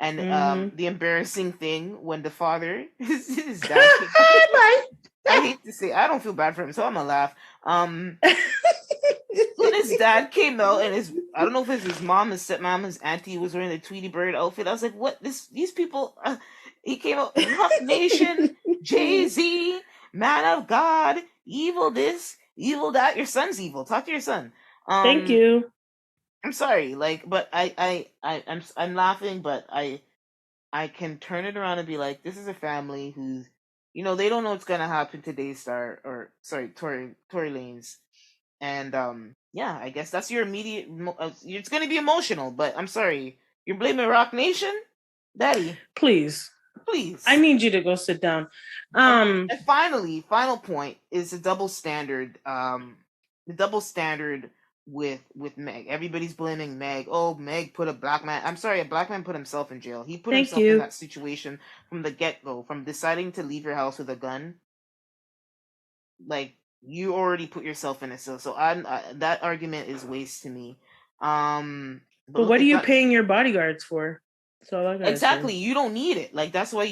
And Hmm. the embarrassing thing when the father, his dad came out, I hate to say, I don't feel bad for him, so I'm gonna laugh. When his dad came out and I don't know if it's his mom, his stepmom, his auntie was wearing the Tweety Bird outfit. I was like, what? These people. He came out, Rock Nation, Jay Z, Man of God, evil this, evil that. Your son's evil. Talk to your son. Thank Um, you. I'm sorry, like, but I'm laughing, but I can turn it around and be like, this is a family who's, they don't know what's gonna happen to Daystar, or sorry, Tory Lanez. And yeah, I guess that's your immediate. It's gonna be emotional, but I'm sorry, you're blaming Rock Nation, Daddy. Please. I Please. need you to go sit down. And, Um, and finally, final point is the double standard. The double standard with Meg. Everybody's blaming Meg. Oh, Meg put a black man. I'm sorry, a black man put himself in jail. He put thank himself in you. that situation from the get go, from deciding to leave your house with a gun. Like, you already put yourself in it. So that argument is waste to me. But But look what are at you that. paying your bodyguards for? That's all I gotta say. Exactly, you don't need it. Like, that's why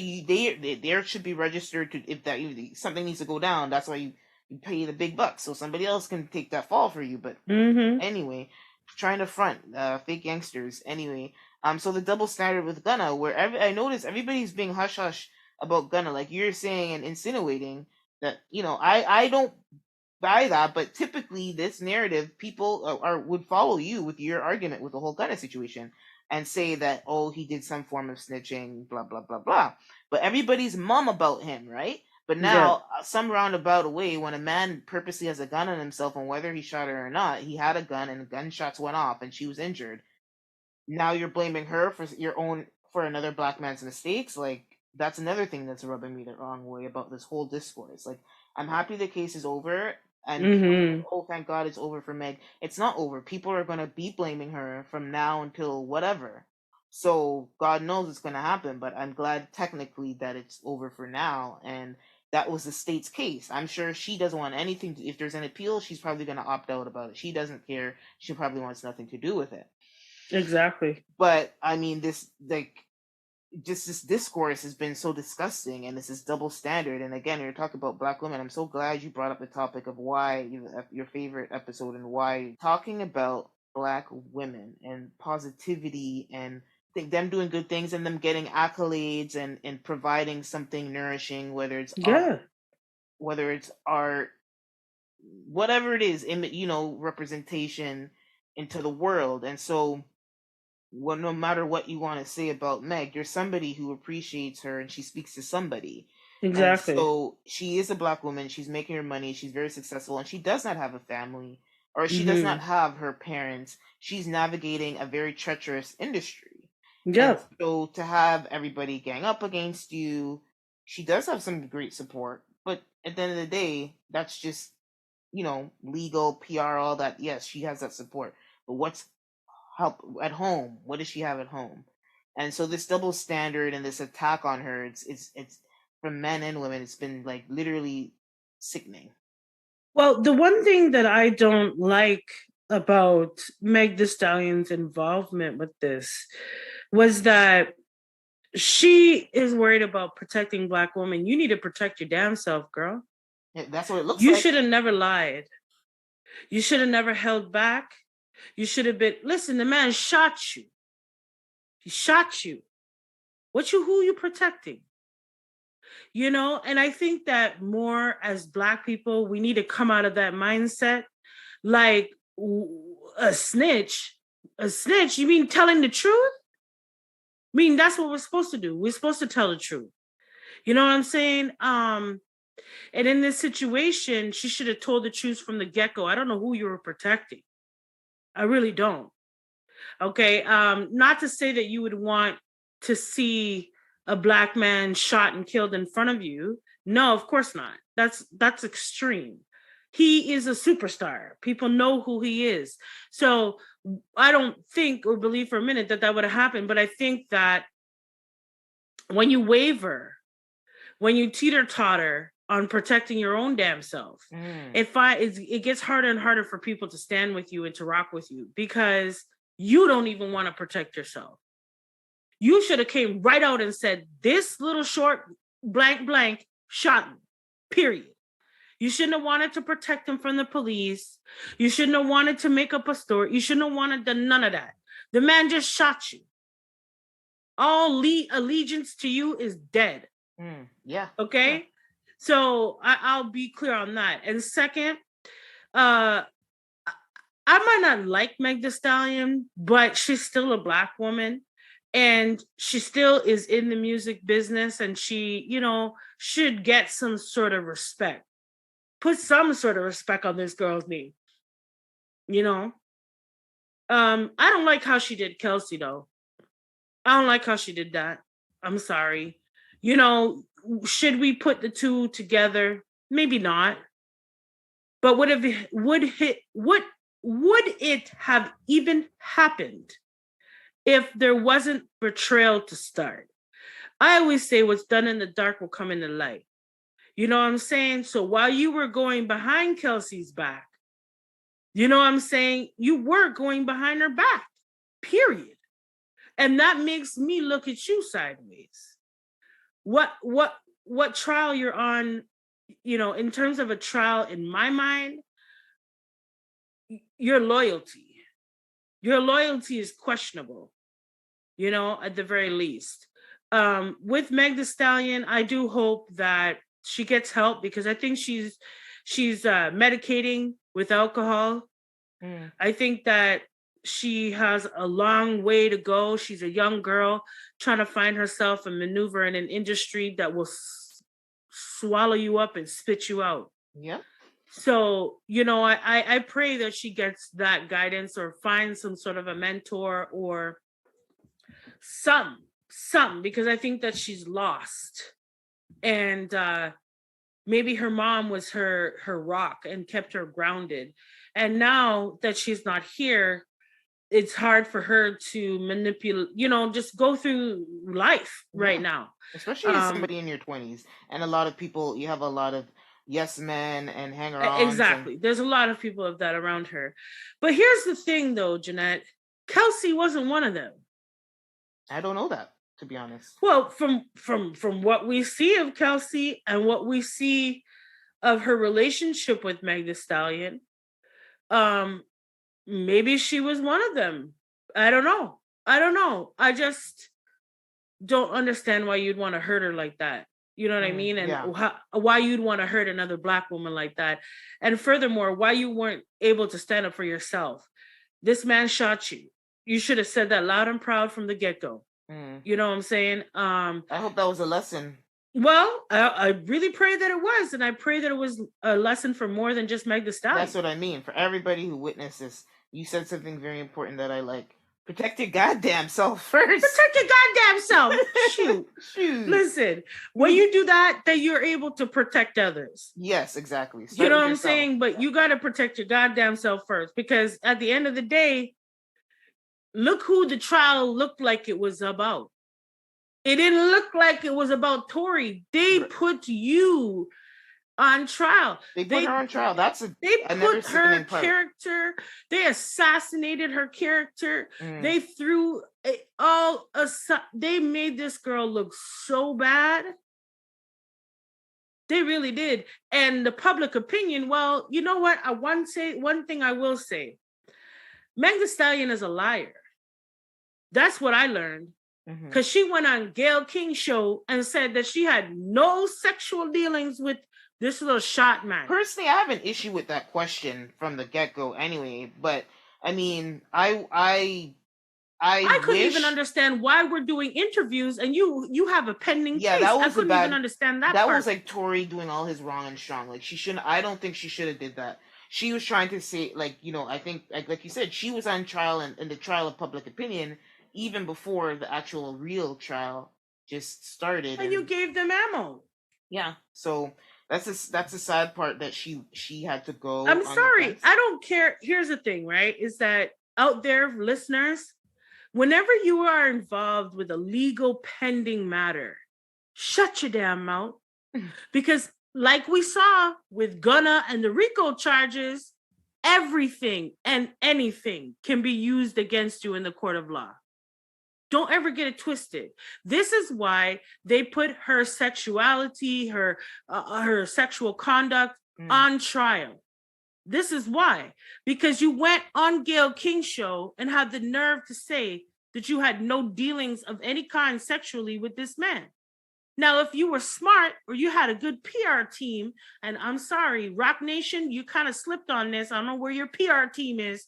there should be registered to, if that if something needs to go down. That's why you pay the big bucks so somebody else can take that fall for you. But Hmm. anyway, trying to front fake gangsters. Anyway, so the double standard with Gunna, where I notice everybody's being hush hush about Gunna, like you're saying and insinuating that, I don't buy that. But typically, this narrative, people would follow you with your argument with the whole Gunna situation and say that, oh, he did some form of snitching, blah blah blah blah. But everybody's mum about him, right? But Yeah. now, some roundabout way, when a man purposely has a gun on himself, and whether he shot her or not, he had a gun and gunshots went off and she was injured. Now you're blaming her for another black man's mistakes. Like, that's another thing that's rubbing me the wrong way about this whole discourse. Like, I'm happy the case is over, and people are like, Hmm. oh, thank God it's over for Meg. It's not over. People are gonna be blaming her from now until whatever. So God knows it's going to happen, but I'm glad technically that it's over for now. And that was the state's case. I'm sure she doesn't want anything to, if there's an appeal, she's probably going to opt out about it. She doesn't care. She probably wants nothing to do with it. Exactly. But I mean, this, like, just this discourse has been so disgusting, and this is double standard. And again, you're talking about black women. I'm so glad you brought up the topic of why your favorite episode, and why talking about black women and positivity and think them doing good things and them getting accolades and providing something nourishing, Yeah. whether it's art, whatever it is, in representation into the world. And so, well, no matter what you want to say about Meg, you're somebody who appreciates her and she speaks to somebody. And Exactly. so she is a black woman. She's making her money. She's very successful, and she does not have a family, or she does not Mm-hmm. have her parents. She's navigating a very treacherous industry. And Yep. so to have everybody gang up against you, she does have some great support. But at the end of the day, that's just, legal, PR, all that. Yes, she has that support. But what's help at home? What does she have at home? And so this double standard and this attack on her, it's from men and women, it's been like literally sickening. Well, the one thing that I don't like about Meg Thee Stallion's involvement with this was that she is worried about protecting black women. You need to protect your damn self, girl. Yeah, that's what it looks You like. should have never lied. You should have never held back. You should have been, listen, the man shot you. He shot you. Who you protecting? And I think that more as black people, we need to come out of that mindset. Like a snitch, you mean telling the truth? I mean, that's what we're supposed to do. We're supposed to tell the truth. You know what I'm saying? And in this situation, she should have told the truth from the get-go. I don't know who you were protecting. I really don't. Okay. Not to say that you would want to see a black man shot and killed in front of you. No, of course not. That's extreme. He is a superstar. People know who he is. So I don't think or believe for a minute that would have happened. But I think that when you waver, when you teeter totter on protecting your own damn self, it gets harder and harder for people to stand with you and to rock with you, because you don't even want to protect yourself. You should have came right out and said, this little short blank blank shot me, period. You shouldn't have wanted to protect him from the police. You shouldn't have wanted to make up a story. You shouldn't have wanted to none of that. The man just shot you. All allegiance to you is dead. Yeah. Okay. Yeah. So I'll be clear on that. And second, I might not like Meg Thee Stallion, but she's still a black woman, and she still is in the music business, and she, should get some sort of respect. Put some sort of respect on this girl's name. I don't like how she did Kelsey though. I don't like how she did that. I'm sorry. Should we put the two together? Maybe not. But would it have even happened if there wasn't betrayal to start? I always say what's done in the dark will come in the light. You know what I'm saying? So while you were going behind Kelsey's back, you know what I'm saying? You were going behind her back, period. And that makes me look at you sideways. What trial you're on, in terms of a trial, in my mind, your loyalty is questionable, at the very least. With Meg Thee Stallion, I do hope that she gets help, because I think she's medicating with alcohol. I think that she has a long way to go. She's a young girl trying to find herself and maneuver in an industry that will swallow you up and spit you out. Yep. So, I pray that she gets that guidance, or finds some sort of a mentor or some, because I think that she's lost. And maybe her mom was her rock and kept her grounded. And now that she's not here, it's hard for her to manipulate, just go through life right now. Especially as somebody in your 20s. And a lot of people, you have a lot of yes men and hanger-ons. Exactly. There's a lot of people of that around her. But here's the thing, though, Jeanette. Kelsey wasn't one of them. I don't know that, to be honest. Well, from what we see of Kelsey and what we see of her relationship with Meg Thee Stallion, maybe she was one of them. I don't know. I just don't understand why you'd want to hurt her like that. You know what I mean? And why you'd want to hurt another Black woman like that. And furthermore, why you weren't able to stand up for yourself. This man shot you. You should have said that loud and proud from the get-go. You know what I'm saying? I hope that was a lesson. Well, I really pray that it was. And I pray that it was a lesson for more than just Meg Thee Stallion. That's what I mean. For everybody who witnessed this, you said something very important that I like. Protect your goddamn self first. Protect your goddamn self. Shoot. Listen, when you do that, then you're able to protect others. Yes, exactly. You know what I'm saying? But you got to protect your goddamn self first, because at the end of the day, look who the trial looked like it was about. It didn't look like it was about Tory. They put you on trial. They put her on trial. They put her character. They assassinated her character. They threw it all aside. They made this girl look so bad. They really did. And the public opinion, well, you know what? One thing I will say. Meg Thee Stallion is a liar. That's what I learned. Because she went on Gayle King's show and said that she had no sexual dealings with this little shot man. Personally, I have an issue with that question from the get-go anyway. But, I mean, I couldn't even understand why we're doing interviews and you have a pending case. I couldn't even understand that part. That was like Tory doing all his wrong and strong. Like, I don't think she should have did that. She was trying to say, like, I think, like you said, she was on trial in the trial of public opinion even before the actual real trial just started. And you gave them ammo. Yeah. So that's a sad part that she had to go. I'm sorry. I don't care. Here's the thing, right? Is that out there, listeners, whenever you are involved with a legal pending matter, shut your damn mouth. Because like we saw with Gunna and the RICO charges, everything and anything can be used against you in the court of law. Don't ever get it twisted. This is why they put her sexuality, her sexual conduct on trial. This is why. Because you went on Gayle King's show and had the nerve to say that you had no dealings of any kind sexually with this man. Now, if you were smart or you had a good PR team, and I'm sorry, Rock Nation, you kind of slipped on this. I don't know where your PR team is.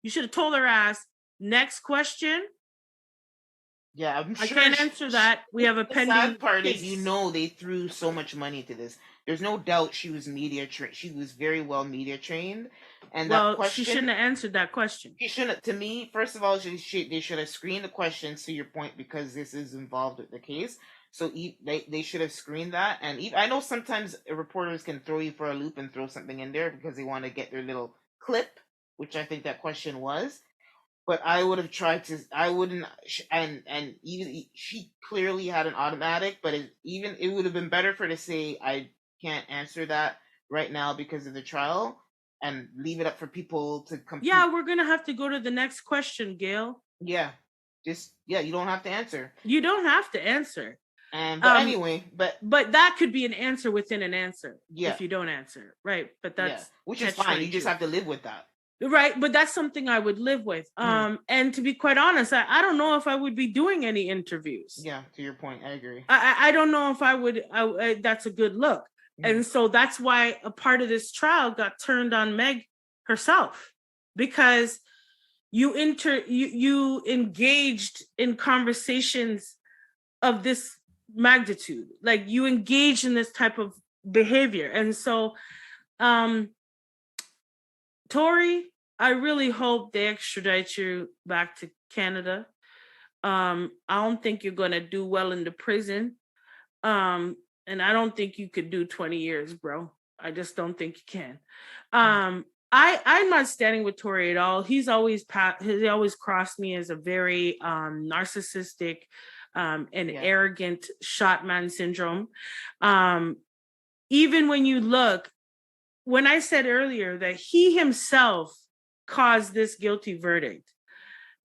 You should have told her ass, next question. Yeah, I'm sure. I can't answer that. We have a pending. The sad part is, they threw so much money to this. There's no doubt she was media trained. She was very well media trained, and that question, she shouldn't have answered that question. She shouldn't. To me, first of all, they should have screened the questions. To your point, because this is involved with the case, so they should have screened that. And I know sometimes reporters can throw you for a loop and throw something in there because they want to get their little clip, which I think that question was. But I would have tried to. I wouldn't, and even she clearly had an automatic. But it would have been better for her to say, "I can't answer that right now because of the trial," and leave it up for people to compete. Yeah, we're gonna have to go to the next question, Gail. Yeah, you don't have to answer. You don't have to answer. But anyway, but that could be an answer within an answer. Yeah. If you don't answer, right? But that's which is fine. You just have to live with that. Right, but that's something I would live with. And to be quite honest, I don't know if I would be doing any interviews. Yeah, to your point, I agree. I don't know if I would. That's a good look, and so that's why a part of this trial got turned on Meg herself, because you engaged in conversations of this magnitude, like you engaged in this type of behavior, and so. Tory, I really hope they extradite you back to Canada. I don't think you're going to do well in the prison. And I don't think you could do 20 years, bro. I just don't think you can. I'm not standing with Tory at all. He always crossed me as a very narcissistic and arrogant shot man syndrome. Even when you look, when I said earlier that he himself caused this guilty verdict,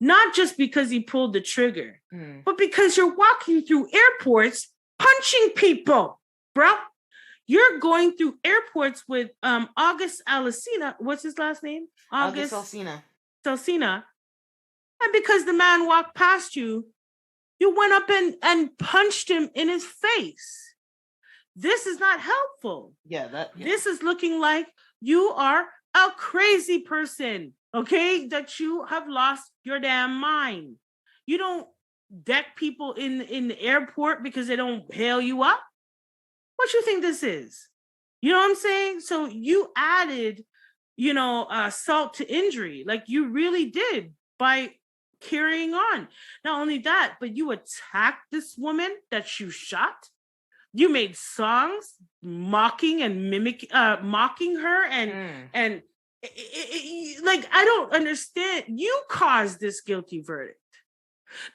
not just because he pulled the trigger, but because you're walking through airports punching people, bro. You're going through airports with August Alsina. What's his last name? August Alsina. And because the man walked past you, you went up and punched him in his face. This is not helpful. This is looking like you are a crazy person, okay? That you have lost your damn mind. You don't deck people in the airport because they don't hail you up. What you think this is? You know what I'm saying? So you added, salt to injury, like you really did by carrying on. Not only that, but you attacked this woman that you shot. You made songs mocking and mocking her, and like, I don't understand. You caused this guilty verdict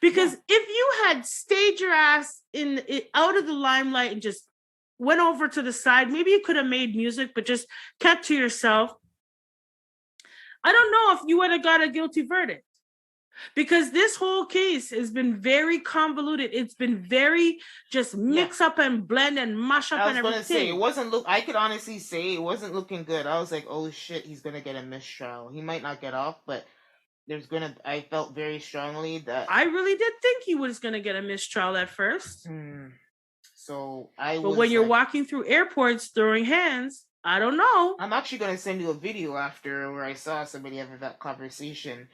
because if you had stayed your ass out of the limelight and just went over to the side, maybe you could have made music, but just kept to yourself, I don't know if you would have got a guilty verdict. Because this whole case has been very convoluted. It's been very just mix up and blend and mash up and everything. I was going to say, I could honestly say it wasn't looking good. I was like, oh shit, he's going to get a mistrial. He might not get off, but I felt very strongly that... I really did think he was going to get a mistrial at first. But when you're walking through airports throwing hands, I don't know. I'm actually going to send you a video after where I saw somebody having that conversation,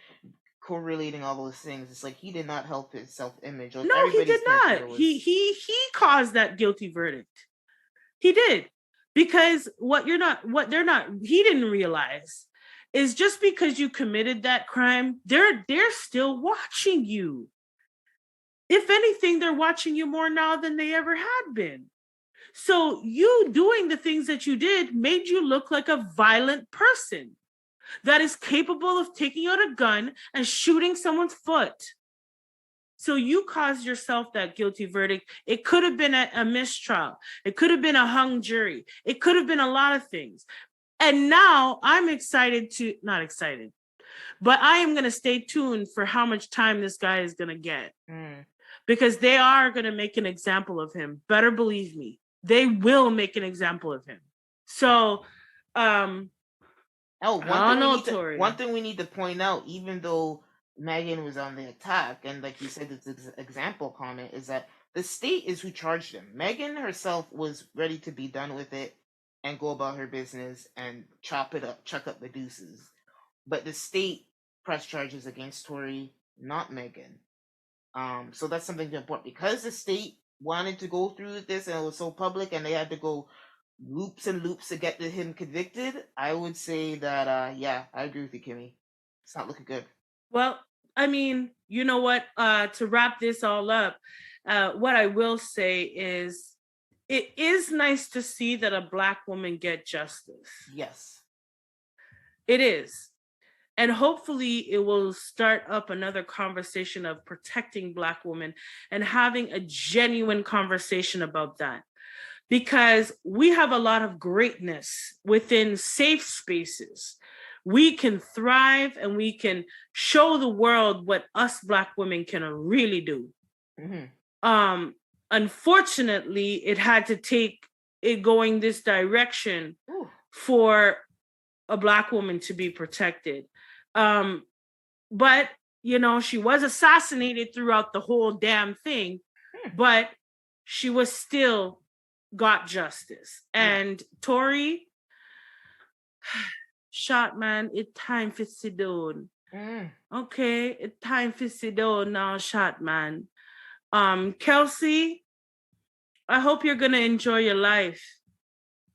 correlating all those things. It's like he did not help his self-image. Like, no, he did not. He caused that guilty verdict. He did. Because he didn't realize is just because you committed that crime, they're still watching you. If anything, they're watching you more now than they ever had been. So you doing the things that you did made you look like a violent person that is capable of taking out a gun and shooting someone's foot. So you caused yourself that guilty verdict. It could have been a mistrial. It could have been a hung jury. It could have been a lot of things. And now I'm not excited, but I am going to stay tuned for how much time this guy is going to get. Because they are going to make an example of him. Better believe me. They will make an example of him. So, one thing we need to point out, even though Megan was on the attack, and like you said, this example comment, is that the state is who charged him. Megan herself was ready to be done with it and go about her business and chop it up, chuck up the deuces. But the state pressed charges against Tory, not Megan. So that's something important, because the state wanted to go through with this and it was so public and they had to go loops and loops to get him convicted. I would say that, I agree with you, Kimmy. It's not looking good. Well, I mean, you know what? To wrap this all up, what I will say is it is nice to see that a Black woman get justice. Yes. It is. And hopefully it will start up another conversation of protecting Black women and having a genuine conversation about that. Because we have a lot of greatness within safe spaces. We can thrive and we can show the world what us Black women can really do. Unfortunately, it had to take it going this direction for a Black woman to be protected. But, she was assassinated throughout the whole damn thing, but she was still got justice. And Tory, shot man, it's time for sit down. Okay, it's time for sit down now, shot man. Kelsey, I hope you're gonna enjoy your life.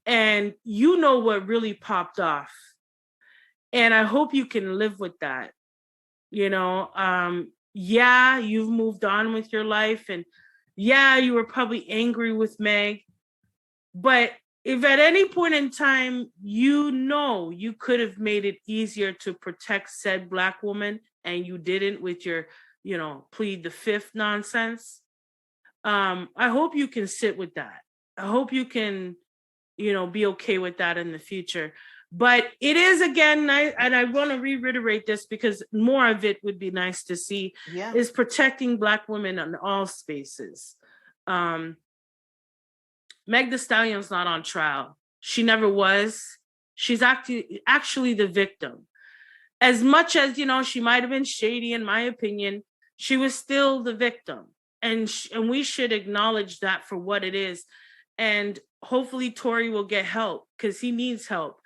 And you know what really popped off. And I hope you can live with that. You've moved on with your life, and you were probably angry with Meg, but if at any point in time you could have made it easier to protect said Black woman and you didn't with your, plead the fifth nonsense, I hope you can sit with that. I hope you can, be okay with that in the future. But it is, again, and I want to reiterate this because more of it would be nice to see, is protecting Black women in all spaces. Meg Thee Stallion's not on trial. She never was. She's actually the victim. As much as, she might have been shady, in my opinion, she was still the victim. And we should acknowledge that for what it is. And hopefully Tory will get help because he needs help.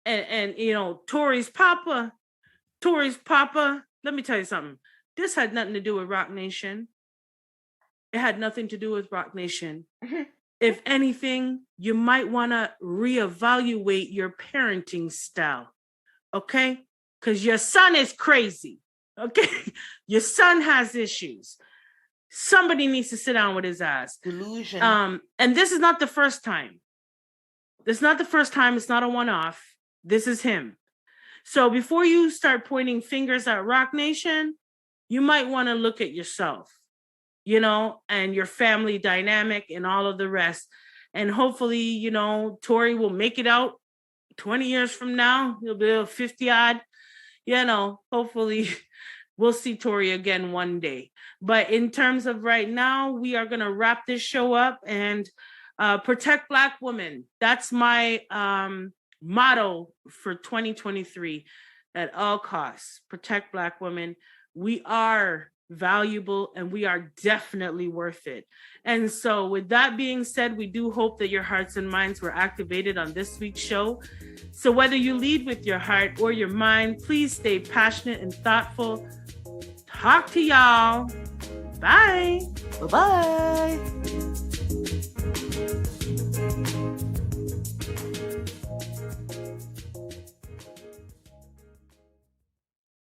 And Tory's papa, let me tell you something. This had nothing to do with Rock Nation. It had nothing to do with Rock Nation. If anything, you might want to reevaluate your parenting style, okay? Because your son is crazy, okay? Your son has issues. Somebody needs to sit down with his ass. Delusion. And this is not the first time. This is not the first time. It's not a one-off. This is him. So before you start pointing fingers at Rock Nation, you might want to look at yourself, and your family dynamic and all of the rest. And hopefully, Tory will make it out 20 years from now. He'll be 50 odd. Hopefully we'll see Tory again one day. But in terms of right now, we are going to wrap this show up and protect Black women. That's my motto for 2023 at all costs. Protect Black women. We are valuable and we are definitely worth it. And so with that being said, we do hope that your hearts and minds were activated on this week's show. So whether you lead with your heart or your mind, please stay passionate and thoughtful. Talk to y'all. Bye. Bye-bye.